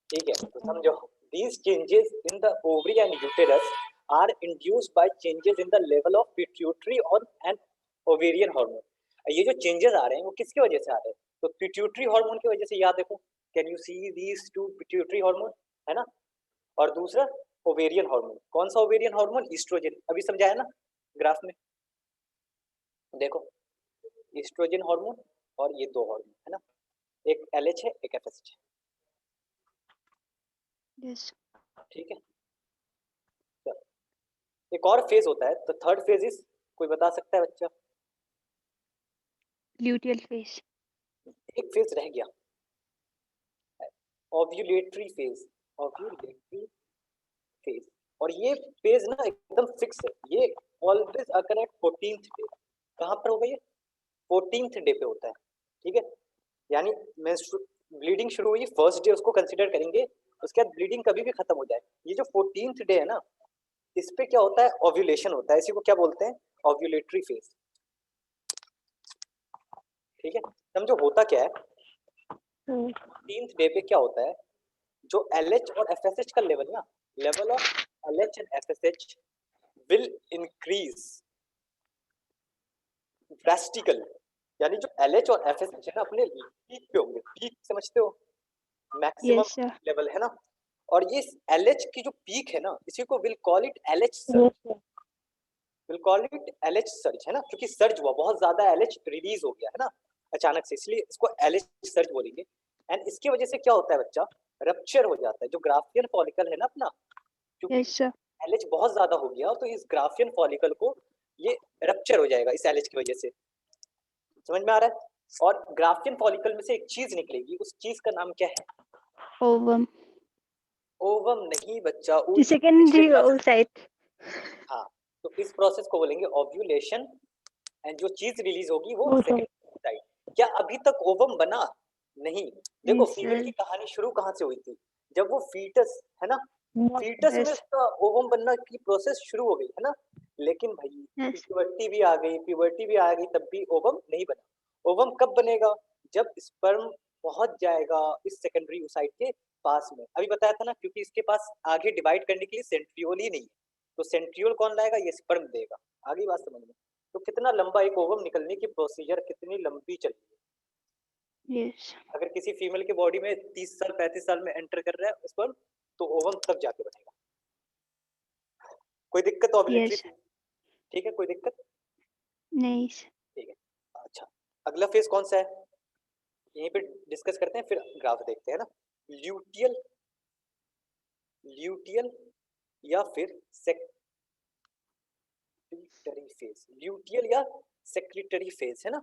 ठीक है, तो समझो, these changes in the ovary and uterus are induced by changes in the level of pituitary और and ovarian hormone। ये जो चेंजेस आ रहे हैं वो किसकी वजह से आ रहे हैं, तो पिट्यूटरी हार्मोन की वजह से, याद देखो, can you see these two pituitary hormone, है ना, और दूसरा ओवेरियन हार्मोन, कौन सा ओवेरियन हार्मोन, ईस्ट्रोजन, अभी समझाया ना ग्राफ में, देखो एस्ट्रोजन हार्मोन और ये दो हार्मोन है ना, एक LH है एक FSH है, यस ठीक है। चलो, एक और फेज होता है, तो थर्ड फेज इज, कोई बता सकता है बच्चा? ल्यूटियल फेज एक फेज रह गया, ओव्यूलेटरी फेज, ओव्यूलेटरी फेज। और ये फेज ना एकदम फिक्स है, ये always occur at 14th day. कहाँ पर होगा ये? 14th डे पे होता है, ठीक है। यानी ब्लीडिंग शुरू हुई फर्स्ट डे, उसको कंसिडर करेंगे, उसके बाद ब्लीडिंग कभी भी खत्म हो जाए, ये जो 14th डे है ना, इस पे क्या होता है? ओव्यूलेशन होता है, इसी को क्या बोलते हैं? ओव्यूलेटरी फेज, ठीक है। समझो होता क्या है, 14th डे पे क्या होता है, जो LH और FSH का लेवल ना, level of LH and FSH will increase drastically. यानी जो LH और FSH है ना, अपने पीक पे होंगे, पीक समझते हो, मैक्सिमम यस सर लेवल है ना। और ये LH की जो पीक है ना, इसी को will call it LH surge, yes will call it LH surge है ना, क्योंकि सर्ज हुआ, बहुत ज्यादा LH रिलीज हो गया है ना अचानक से, इसलिए इसको LH सर्ज बोलेंगे। एंड इसकी वजह से क्या होता है बच्चा? रप्चर हो जाता है, जो ग्राफियन फॉलिकल है ना अपना, क्योंकि यस सर LH बहुत ज्यादा हो गया, तो इस ग्राफियन फॉलिकल को ये रप्चर हो जाएगा इस LH की वजह से। समझ में आ रहा है? और ग्राफियन फॉलिकल में से एक चीज निकलेगी, उस चीज का नाम क्या है? ओवम ओवम नहीं बच्चा, द पिछले सेकेंडरी क्लासेस, ओसाइट हाँ, तो इस प्रोसेस को बोलेंगे ओव्यूलेशन, एंड जो चीज रिलीज होगी वो वो सब सेकेंडरी साइड। क्या अभी तक ओवम बना? नहीं। देखो यस फीमेल की सर कहानी शुरू कहाँ से हुई थी? जब वो फीटस है ना, फीटस में यस उसका ओवम बनना की प्रोसेस शुरू हो गई है ना, लेकिन भाई यस प्यूबर्टी भी आ गई, प्यूबर्टी भी आ गई, तब भी ओवम नहीं बना। ओवम कब बनेगा? जब स्पर्म पहुंच जाएगा इस सेकेंडरी ओसाइट के पास में। अभी बताया था ना, क्योंकि इसके पास आगे डिवाइड करने के लिए सेंट्रियोल ही नहीं है, तो सेंट्रियोल कौन लाएगा? ये स्पर्म देगा। आगे बात समझ में? तो कितना लंबा एक ओवम निकलने की प्रोसीजर कितनी लंबी चली है। यस अगर किसी फीमेल के बॉडी में 30 साल 35 साल में एंटर कर रहा है स्पर्म, तो ओवम तब जाके बनेगा। कोई दिक्कत ओव्यूलेटरी? यस ठीक है, कोई दिक्कत? नहीं sir. ठीक है। अच्छा, अगला फेज कौन सा है, यहीं पे डिस्कस करते हैं, फिर ग्राफ देखते हैं ना। ल्यूटियल, ल्यूटियल या फिर सेक्रेटरी फेज, ल्यूटियल या सेक्रेटरी फेज है ना।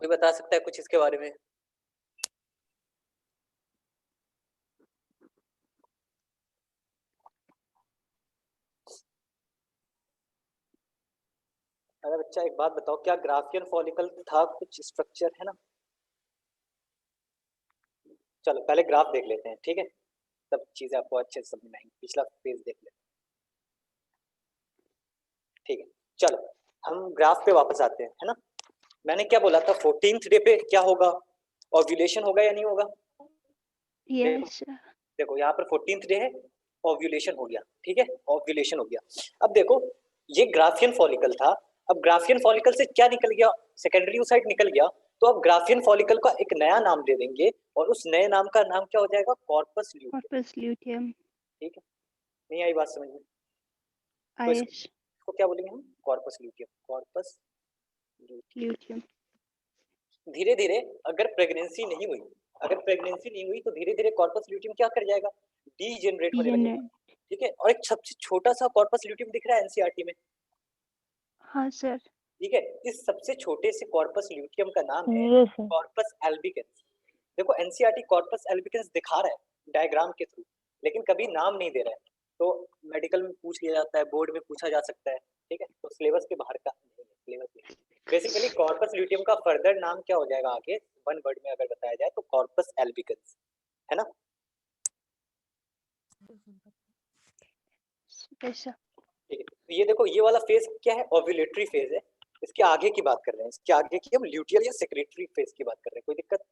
कोई बता सकता है कुछ इसके बारे में? अरे बच्चा एक बात बताओ, क्या ग्राफियन फॉलिकल था कुछ स्ट्रक्चर है ना? चलो पहले ग्राफ देख लेते हैं, ठीक है, सब चीजें आपको अच्छे से समझ में आएंगी। पिछला पेज देख लेते हैं, ठीक है। चलो हम ग्राफ पे वापस आते हैं, है ना। मैंने क्या बोला था, 14th डे पे क्या होगा? ओव्यूलेशन होगा या नहीं होगा? देखो, यस sir. देखो यहाँ पर 14th डे है, ओव्यूलेशन हो गया, ठीक है, ओव्यूलेशन हो गया। अब देखो ये ग्राफियन फॉलिकल था, अब ग्राफियन फॉलिकल से क्या निकल गया? सेकेंडरी ओसाइट निकल गया, तो अब ग्राफियन फॉलिकल का एक नया नाम दे देंगे, और उस नए नाम का नाम क्या हो जाएगा? कॉर्पस ल्यूटियम, Corpus luteum ठीक है। नहीं आई बात समझ में? तो yes इसको क्या बोलेंगे हम? Corpus luteum, corpus luteum. luteum धीरे धीरे अगर प्रेगनेंसी नहीं हुई, अगर प्रेगनेंसी नहीं हुई, तो धीरे धीरे कॉर्पस ल्यूटियम क्या कर जाएगा? डीजेनरेट होने लगेगा, degenerate ठीक है। और एक सबसे छोटा सा कॉर्पस ल्यूटियम दिख रहा है एनसीईआरटी में, हाँ सर ठीक है। इस सबसे छोटे से कॉर्पस ल्यूटियम का नाम है यस सर कॉर्पस एल्बिकेंस। देखो एनसीईआरटी कॉर्पस एल्बिकेंस दिखा रहा है डायग्राम के थ्रू, लेकिन कभी नाम नहीं दे रहा है। तो मेडिकल में पूछ लिया जाता है, बोर्ड में पूछा जा सकता है, ठीक है, तो सिलेबस के बाहर का नहीं है, सिलेबस में। बेसिकली कॉर्पस ल्यूटियम का फर्दर नाम क्या हो जाएगा आगे, वन वर्ड में अगर बताया जाए तो कॉर्पस एल्बिकेंस, है ना। yes sir. ठीक है, तो ये देखो ये वाला फेज क्या है? ओव्यूलेटरी फेज है। इसके आगे की बात कर रहे हैं, इसके आगे की हम ल्यूटियल या सेक्रेटरी फेज की बात कर रहे हैं, कोई दिक्कत?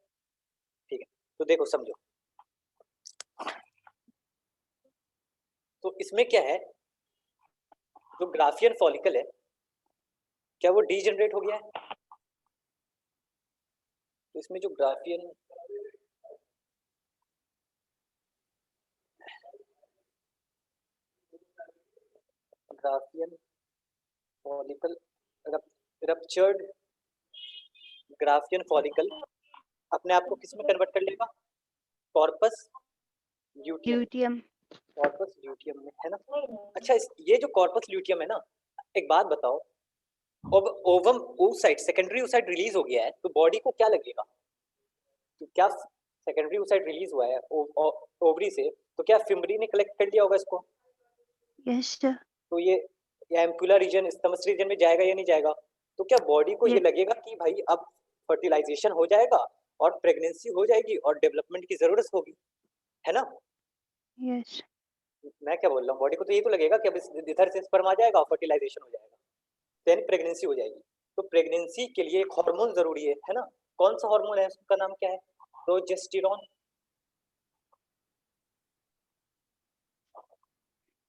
ठीक है, तो देखो समझो, तो इसमें क्या है, जो ग्राफियन फॉलिकल है, क्या वो डीजनरेट हो गया है? तो इसमें जो Graafian Graafian follicle ruptured Graafian follicle अपने आप को किस में कन्वर्ट कर लेगा? Corpus luteum, luteum. Corpus luteum में, है ना? अच्छा, ये जो कॉर्पस ल्यूटियम है ना, एक बात बताओ, अब ovum oocyte secondary oocyte release हो गया है तो बॉडी को क्या लगेगा? तो क्या सेकेंडरी oocyte रिलीज हुआ है ओवरी से, तो क्या फिम्बरी ने कलेक्ट कर लिया होगा इसको? Yes sir. तो ये एम्पुलर रीजन, स्टमस रीजन में जाएगा या नहीं जाएगा? तो क्या बॉडी को ये लगेगा कि भाई अब फर्टिलाइजेशन हो जाएगा और प्रेगनेंसी हो जाएगी और डेवलपमेंट की जरूरत होगी, है ना? यस। मैं क्या बोल रहा हूँ, बॉडी को तो ये तो लगेगा कि अब इधर से स्पर्म आ जाएगा, फर्टिलाइजेशन हो जाएगा, देन प्रेगनेंसी हो जाएगी। तो प्रेगनेंसी के लिए एक हार्मोन जरूरी है ना? कौन सा हार्मोन है, उसका नाम क्या है? प्रोजेस्टेरॉन।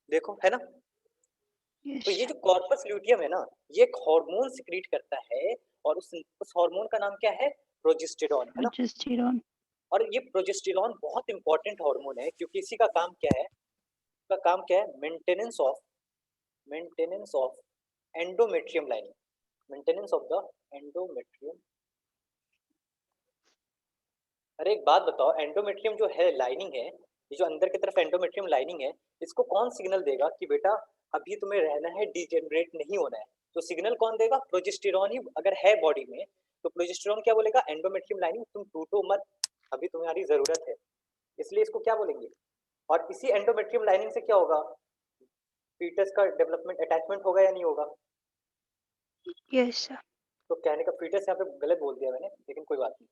देखो, है ना? तो ये यस। जो कॉर्पस ल्यूटियम है ना, ये एक हार्मोन सिक्रीट करता है और उस हार्मोन का नाम क्या है? प्रोजेस्टेरॉन, है ना? प्रोजेस्टेरॉन। और ये प्रोजेस्टेरॉन बहुत इंपॉर्टेंट हार्मोन है क्योंकि इसी का काम क्या है? इसका काम क्या है? Maintenance of endometrium lining, maintenance of the endometrium. अरे एक बात बताओ, एंडोमेट्रियम जो है लाइनिंग है, ये जो अंदर की तरफ एंडोमेट्रियम लाइनिंग है, इसको कौन सिग्नल देगा कि बेटा अभी तुम्हें रहना है, डिजेनरेट नहीं होना है? तो सिग्नल कौन देगा? प्रोजेस्टेरॉन ही अगर है बॉडी में, तो प्रोजेस्टेरॉन क्या बोलेगा? एंडोमेट्रियम लाइनिंग तुम टूटो मत, अभी तुम्हारी जरूरत है, इसलिए इसको क्या बोलेंगे? और इसी एंडोमेट्रियम लाइनिंग से क्या होगा? फीटस का डेवलपमेंट, अटैचमेंट होगा या नहीं होगा? Yes sir. तो कहने का फीटस यहाँ पे गलत बोल दिया मैंने, लेकिन कोई बात नहीं।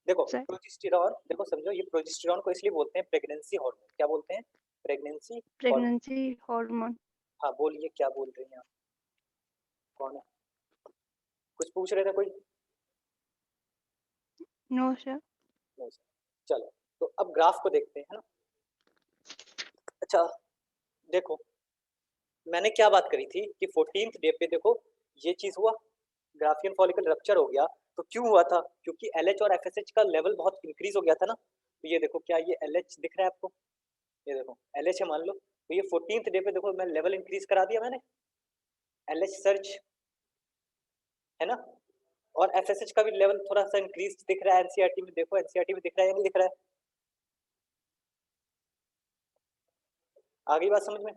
देखो सर। प्रोजेस्टेरॉन, देखो समझो, ये प्रोजेस्टेरॉन को इसलिए बोलते हैं प्रेगनेंसी हार्मोन। क्या बोलते हैं? Pregnancy hormone. Pregnancy hormone. हाँ बोलिए, क्या बोल रही हैं आप? कौन है? कुछ पूछ रहे थे कोई? No sir. नहीं sir। चलो, तो अब ग्राफ को देखते हैं, है ना? अच्छा देखो, मैंने क्या बात करी थी कि 14th डे पे देखो ये चीज हुआ, ग्राफियन फॉलिकल रप्चर हो गया। तो क्यों हुआ था? क्योंकि LH और FSH का लेवल बहुत इंक्रीज हो गया था ना। तो ये देखो, क्या ये LH दिख रहा है आपको? ये देखो LH है मान लो, तो ये 14th डे पे देखो मैं लेवल इंक्रीज करा दिया मैंने, LH सर्च, है ना? और FSH का भी लेवल थोड़ा सा इंक्रीज दिख रहा है NCERT में। देखो NCERT में दिख रहा है या नहीं दिख रहा है? आ गई बात समझ में?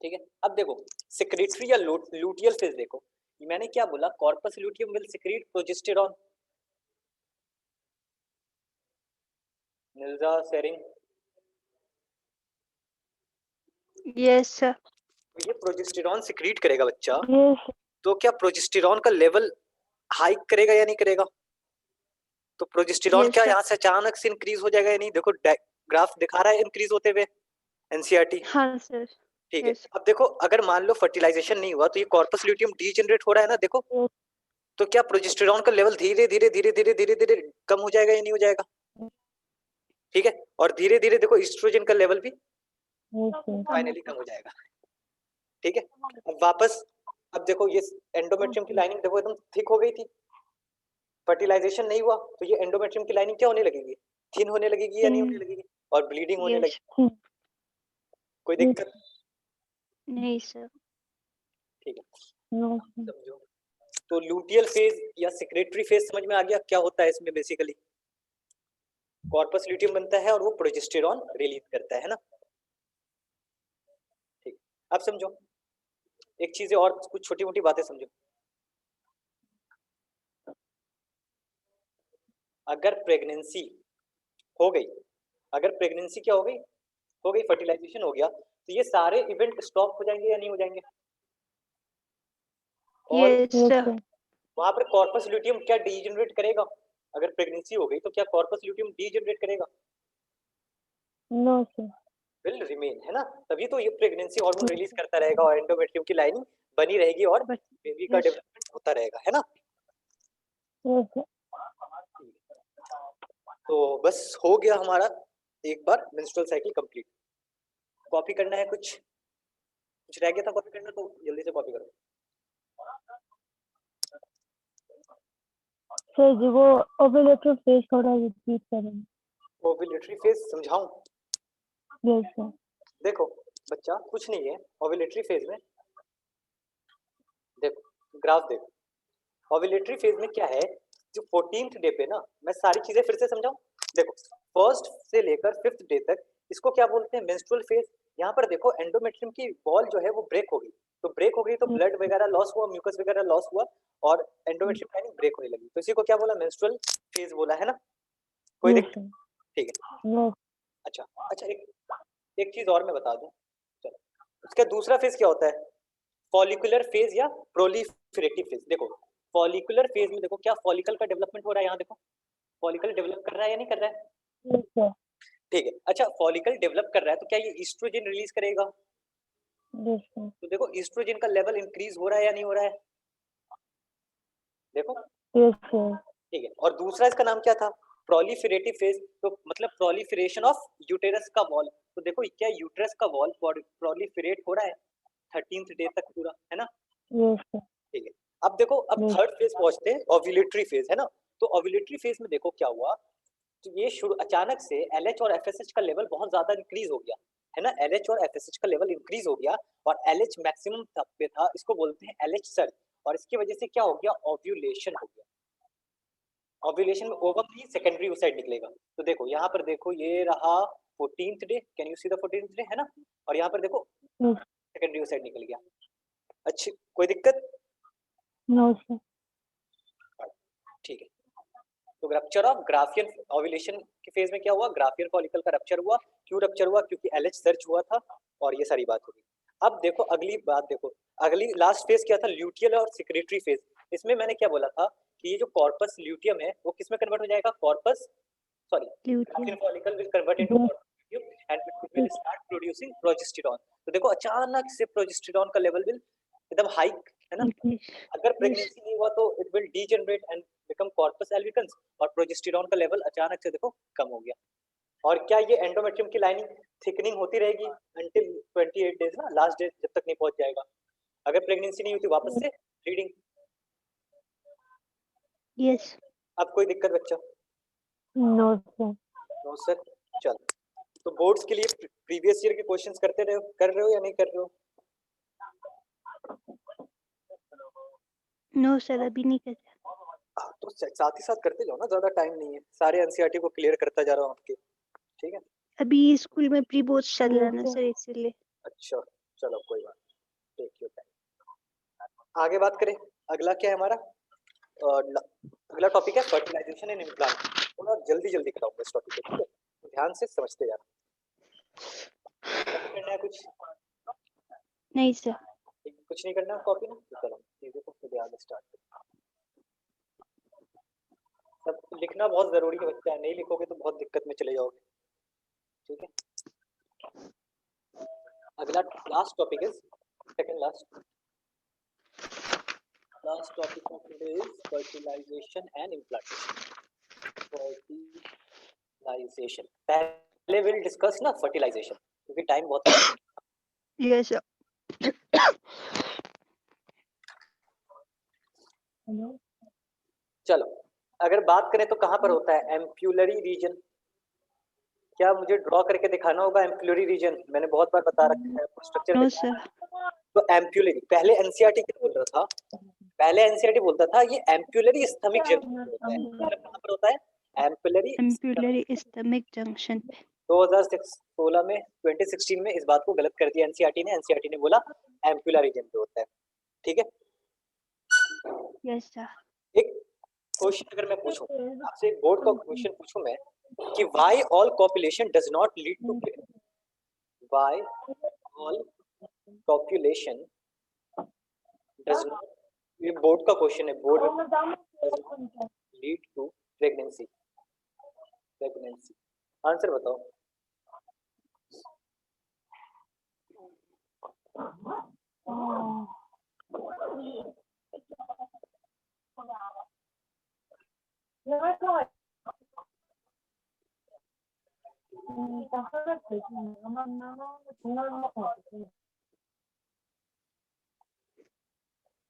ठीक है, अब देखो सिक्रेटरी या लूटियल फेज देखो, मैंने क्या बोला? Corpus luteum will secrete progesterone. Mirza Tsering, yes sir. तो ये प्रोजेस्टेरॉन सिक्रीट करेगा बच्चा। यस तो क्या प्रोजेस्टेरॉन का लेवल हाइक करेगा या नहीं करेगा? तो प्रोजेस्टेरॉन Yes, क्या sir. यहाँ से अचानक से इंक्रीज हो जाएगा या नहीं? देखो ग्राफ दिखा रहा है इंक्रीज होते हुए एनसीईआरटी। हाँ सर। ठीक है, यस। अब देखो अगर मान लो फर्टिलाइजेशन नहीं हुआ तो ये कॉर्पस ल्यूटियम डीजेनरेट हो रहा है ना, देखो। यस तो क्या प्रोजेस्टेरॉन का लेवल धीरे धीरे धीरे धीरे धीरे धीरे कम हो जाएगा या नहीं हो जाएगा? ठीक है, और धीरे धीरे देखो ईस्ट्रोजन का लेवल भी यस फाइनली कम हो जाएगा। ठीक है, अब वापस, अब देखो ये एंडोमेट्रियम की लाइनिंग देखो एकदम थिक हो गई थी, फर्टिलाइजेशन नहीं हुआ तो ये एंडोमेट्रियम की लाइनिंग क्या होने लगेगी? थिन होने लगेगी या नहीं होने लगेगी? और ब्लीडिंग होने यस। लगेगी। कोई दिक्कत? नहीं सर। ठीक है, नो समझो। तो लूटियल फेज या सेक्रेटरी फेज समझ में आ गया क्या होता है इसमें? बेसिकली कॉर्पस ल्यूटियम बनता है और वो प्रोजेस्टेरॉन रिलीज करता है ना। ठीक, अब समझो एक चीज और, कुछ छोटी मोटी बातें समझो। अगर प्रेगनेंसी हो गई, अगर प्रेगनेंसी क्या हो गई फर्टिलाइजेशन हो गया, तो ये सारे इवेंट स्टॉप हो जाएंगे या नहीं हो जाएंगे? और यस सर। वहां पर कॉर्पस ल्यूटियम क्या डीजनरेट करेगा? अगर प्रेगनेंसी हो गई तो क्या कॉर्पस ल्यूटियम डीजनरेट करेगा? नो सर विल रिमेन, है ना? तभी तो ये प्रेगनेंसी हार्मोन रिलीज करता रहेगा और एंडोमेट्रियम की लाइनिंग बनी रहेगी और बट बेबी का यस। डेवलपमेंट होता रहेगा, है ना? यस तो बस हो गया हमारा एक बार मेंस्ट्रुअल साइकिल कंप्लीट। कॉपी करना है, कुछ रह गया था कॉपी करना, तो जल्दी से कॉपी करो। सर जी वो ओव्यूलेटरी फेज थोड़ा रिपीट करेंगे। ओव्यूलेटरी फेज समझाऊं? यस सर देखो बच्चा, कुछ नहीं है ओव्यूलेटरी फेज में। देखो ग्राफ देखो, ओव्यूलेटरी फेज में क्या है, जो 14th डे पे ना, मैं सारी चीजें फिर से समझाऊं। देखो फर्स्ट से लेकर 5th डे तक इसको क्या बोलते हैं, मेंस्ट्रुअल फेज। यहाँ पर देखो एंडोमेट्रियम की वॉल जो है वो ब्रेक हो गई, तो ब्रेक हो गई तो ब्लड वगैरह लॉस हुआ, म्यूकस वगैरह लॉस हुआ और एंडोमेट्रियम लाइनिंग ब्रेक होने लगी, तो इसी को क्या बोला, मेंस्ट्रुअल फेज बोला, है ना। कोई Yes, दिक्कत? sir. ठीक है। Yes. अच्छा अच्छा, एक चीज और मैं बता दूं, चलो उसका दूसरा फेज क्या होता है, फॉलिकुलर फेज या प्रोलिफरेटिव फेज। देखो फॉलिकुलर फेज में देखो क्या फॉलिकल का डेवलपमेंट हो रहा है, यहाँ देखो फॉलिकल डेवलप कर रहा है या नहीं कर रहा है, Yes, sir. ठीक है। अच्छा फॉलिकल डेवलप कर रहा है तो क्या ये ईस्ट्रोजन रिलीज करेगा, Yes, sir. तो देखो ईस्ट्रोजन का लेवल इंक्रीज हो रहा है या नहीं हो रहा है, देखो, Yes, sir. ठीक है। और दूसरा इसका नाम क्या था, प्रोलिफरेटिव फेज, तो मतलब प्रोलिफरेशन ऑफ यूटेरस का वॉल, तो देखो क्या यूटेरस का वॉल प्रोलिफरेट हो रहा है 13th डे तक पूरा, है ना, Yes, sir. ठीक है। अब देखो अब Yes. थर्ड फेज पहुंचते हैं, ओव्यूलेटरी फेज, है ना। तो ओव्यूलेटरी फेज में देखो क्या हुआ, तो ये शुरू अचानक से LH और FSH का लेवल बहुत ज्यादा इंक्रीज हो गया, है ना, LH और FSH का लेवल इंक्रीज हो गया और LH मैक्सिमम पे था, इसको बोलते हैं LH सर्ज, और इसकी वजह से क्या हो गया, ओव्यूलेशन हो गया। ओव्यूलेशन में ओवम नहीं सेकेंडरी साइड निकलेगा, तो देखो यहाँ पर देखो ये रहा 14th day, can you see the 14th day, है ना, और यहाँ पर देखो Yes. सेकेंडरी साइड निकल गया। अच्छी, कोई दिक्कत? No, sir. ठीक है। तो रप्चर ऑफ ग्राफियन ओव्यूलेशन के फेज में क्या हुआ, ग्राफियन फॉलिकल का रप्चर हुआ, क्यों रप्चर हुआ, क्योंकि LH सर्च हुआ था, और ये सारी बात होगी। अब देखो अगली बात, देखो अगली लास्ट फेज क्या था, ल्यूटियल और सिक्रेटरी फेज। इसमें मैंने क्या बोला था कि ये जो कॉर्पस ल्यूटियम है वो किस में कन्वर्ट हो जाएगा, corpus sorry Luteal. Graafian follicle will convert into Yes. Corpus luteum and it will start producing progesterone. तो देखो अचानक से प्रोजेस्टेरॉन का लेवल विल एकदम हाइक, है ना। Increase. अगर Yes. प्रेगनेंसी नहीं हुआ तो it will degenerate and become corpus albicans, और प्रोजेस्टेरॉन का लेवल अचानक से देखो कम हो गया। और क्या ये एंडोमेट्रियम की लाइनिंग थिकनिंग होती रहेगी अंटिल 28 डेज ना, लास्ट डे जब तक नहीं पहुंच जाएगा। अगर प्रेगनेंसी नहीं होती वापस से ब्लीडिंग। Yes. अब कोई दिक्कत बच्चा? No, sir. No sir. चल, तो बोर्ड्स के लिए प्रीवियस ईयर के क्वेश्चंस कर रहे हो या नहीं कर रहे हो? No sir, अभी नहीं कर रहा। तो साथ ही साथ करते जाओ ना, ज्यादा टाइम नहीं है, सारे एनसीईआरटी को क्लियर करता जा रहा हूँ आपके, ठीक है। अभी स्कूल में प्री बोर्ड चल रहा है ना Yes, सर, इसीलिए। अच्छा चलो कोई बात, टेक योर टाइम। आगे बात करें, अगला क्या है हमारा, अगला टॉपिक है फर्टिलाइजेशन एंड इम्प्लांट। थोड़ा जल्दी जल्दी कराऊंगा इस टॉपिक को, ठीक है, ध्यान से समझते जाना। कॉपी करना है कुछ? नहीं सर। कुछ नहीं करना कॉपी ना, तो चलो चीजों को खुद याद स्टार्ट। सब लिखना बहुत जरूरी है बच्चा, नहीं लिखोगे तो बहुत दिक्कत में चले जाओगे, ठीक है। अगला last topic is second last topic of today is fertilisation and implantation. Fertilisation पहले विल डिस्कस ना फर्टिलाइजेशन, क्योंकि टाइम बहुत Yes sir. Hello. चलो अगर बात करें तो कहाँ पर होता है, एम्प्यूलरी रीजन। क्या मुझे ड्रॉ करके दिखाना होगा एम्प्यूलरी रीजन? मैंने बहुत बार बता रखा है स्ट्रक्चर No में। sir. तो एम्प्यूलरी पहले एनसीईआरटी क्या बोल रहा था, पहले एनसीईआरटी बोलता था ये एम्प्यूलरी स्टमक जंक्शन होता है, मतलब कहाँ पर होता है, एम्प्यूलरी Ampullary stomach junction पे। 2016 में 2016 में इस बात को गलत कर दिया एनसीईआरटी ने बोला एम्प्यूलर रीजन पे होता है, ठीक है। Yes sir. एक क्वेश्चन अगर मैं पूछूं आपसे, एक बोर्ड का क्वेश्चन पूछूं मैं कि why all copulation does not lead to why all copulation does not, ये बोर्ड का क्वेश्चन है, board lead to pregnancy, answer बताओ।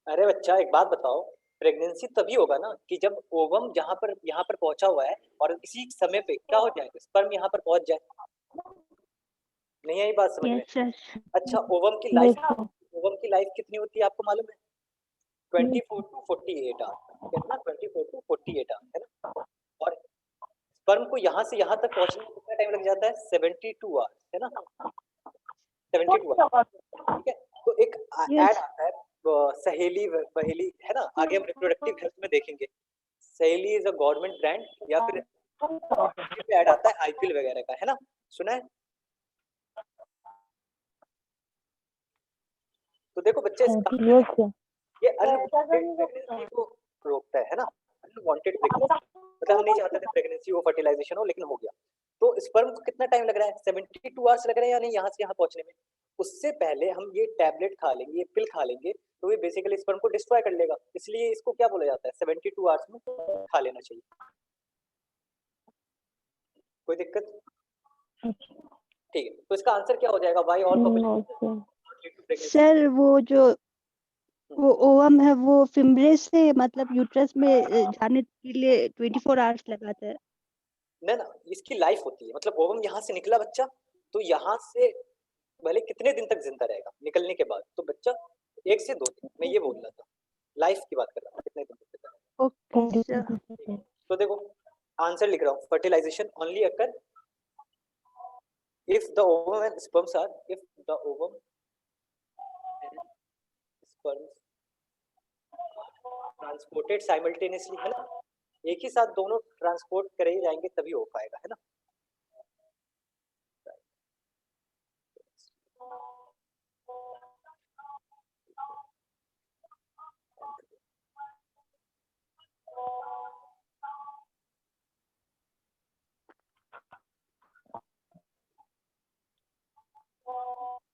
अरे बच्चा एक बात बताओ, प्रेगनेंसी तभी होगा ना कि जब ओवम यहाँ पर पहुंचा हुआ है और इसी समय पे क्या हो जाएगा, स्पर्म यहाँ पर पहुंच जाए। नहीं आई बात समझ में? Yes sir. अच्छा ओवम की Yes, लाइफ, sir. ओवम की लाइफ कितनी होती है आपको मालूम है? 24 to 48 आवर्स, कितना 24 to 48 आवर्स, है ना। और स्पर्म को यहाँ से यहाँ तक पहुँचने में कितना टाइम लग जाता है, 72 आवर्स, है ना, 72 आवर्स, ठीक है। तो एक ऐड Yes. आता है सहेली बहेली, है ना, आगे हम रिप्रोडक्टिव हेल्थ में देखेंगे। सहेली इज अ गवर्नमेंट ब्रांड, या फिर ऐड आता है आईपीएल वगैरह का, है ना, सुना है। तो देखो बच्चे, ये अनवांटेड प्रेगनेंसी को रोकता है ना, अनवांटेड प्रेगनेंसी, मतलब हम नहीं चाहते थे प्रेगनेंसी हो, फर्टिलाइजेशन हो, लेकिन हो गया। तो स्पर्म को कितना टाइम लग रहा है, 72 आवर्स लग रहे हैं या नहीं, यहाँ से यहाँ पहुंचने में। उससे पहले हम ये टैबलेट खा लेंगे, ये पिल खा लेंगे, तो ये बेसिकली स्पर्म को डिस्ट्रॉय कर लेगा, इसलिए इसको क्या बोला जाता है, 72 आवर्स में खा लेना चाहिए। कोई दिक्कत, ठीक है। तो इसका आंसर क्या हो जाएगा, वाई ऑल पॉपुलेशन। सर वो ओवम है वो फिम्ब्रेस से मतलब यूट्रस में जाने के लिए 24 आवर्स लगाता है। ना ना, इसकी लाइफ होती है, मतलब ओवम यहाँ से निकला बच्चा, तो यहाँ से भले कितने दिन तक जिंदा रहेगा निकलने के बाद, तो बच्चा 1 से 2 दिन, मैं ये बोल रहा था, लाइफ की बात कर रहा था, कितने दिन तक जिंदा रहेगा। Okay sir. तो देखो आंसर लिख रहा हूँ, fertilisation only occur if the ovum and sperms are, if the ovum and sperms transported simultaneously, है ना, एक ही साथ दोनों ट्रांसपोर्ट करे ही जाएंगे तभी हो पाएगा, है ना।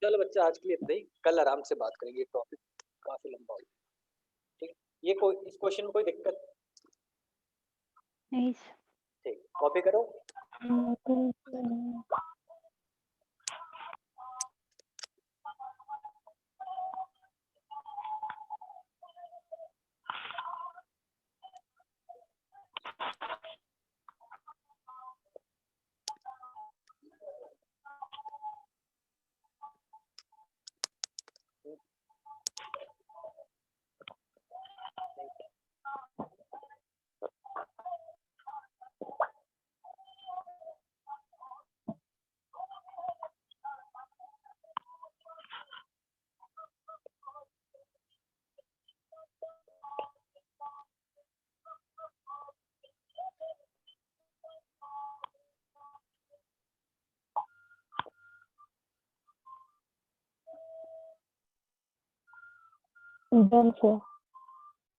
चलो बच्चा, आज के लिए इतना ही, कल आराम से बात करेंगे, टॉपिक काफी लंबा हो गया, ठीक है। ये कोई इस क्वेश्चन में कोई दिक्कत नहीं ठीक, कॉपी करो।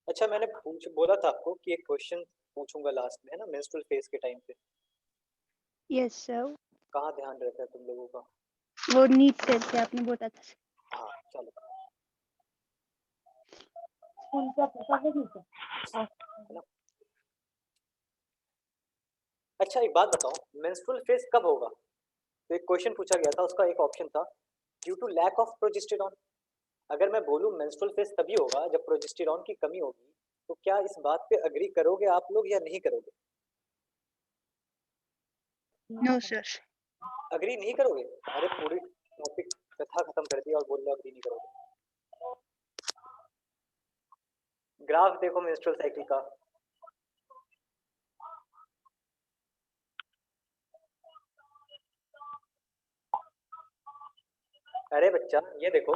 अच्छा, मैंने बोला था आपको कि एक क्वेश्चन पूछूंगा लास्ट में, है ना, मेंस्ट्रुअल फेज के टाइम पे। यस सर, कहाँ ध्यान रहता है तुम लोगों का। वो नीट करके आपने बोला था। हाँ चलो, अच्छा एक बात बताओ, मेंस्ट्रुअल फेज कब होगा। तो एक क्वेश्चन पूछा गया था, उसका एक ऑप्शन था due to lack of progesterone. अगर मैं बोलूं मेंस्ट्रुअल फेज तभी होगा जब प्रोजेस्टेरॉन की कमी होगी, तो क्या इस बात पे अग्री करोगे आप लोग या नहीं करोगे। No sir. अग्री नहीं करोगे, अरे पूरी टॉपिक कथा खत्म कर दिया और बोल रहे हो अग्री नहीं करोगे। ग्राफ देखो मेंस्ट्रुअल साइकिल का, अरे बच्चा ये देखो,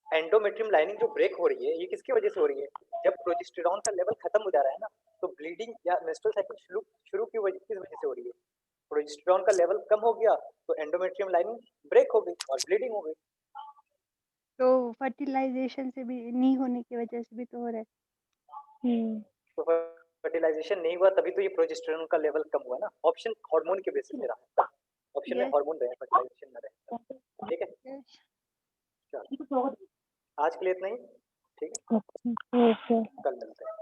एंडोमेट्रियम लाइनिंग जो ब्रेक हो रही है, ये किसकी वजह से हो रही है, जब प्रोजेस्टेरॉन का लेवल खत्म हो जा रहा है ना, तो ब्लीडिंग या मेंस्ट्रुअल साइकिल शुरू की वजह किस वजह से हो रही है, प्रोजेस्टेरॉन का लेवल कम हो गया, तो एंडोमेट्रियम लाइनिंग ब्रेक हो गई और ब्लीडिंग हो गई। तो फर्टिलाइजेशन से भी नहीं होने की वजह से भी तो हो रहा है। तो फर्टिलाइजेशन नहीं हुआ तभी तो ये प्रोजेस्टेरॉन का लेवल कम हुआ ना, ऑप्शन हार्मोन के बेसिस पे रहा, ऑप्शन में हार्मोन रहे, फर्टिलाइजेशन ना रहे, ठीक है। चलो आज के लिए इतना ही, ठीक है, कल मिलते हैं।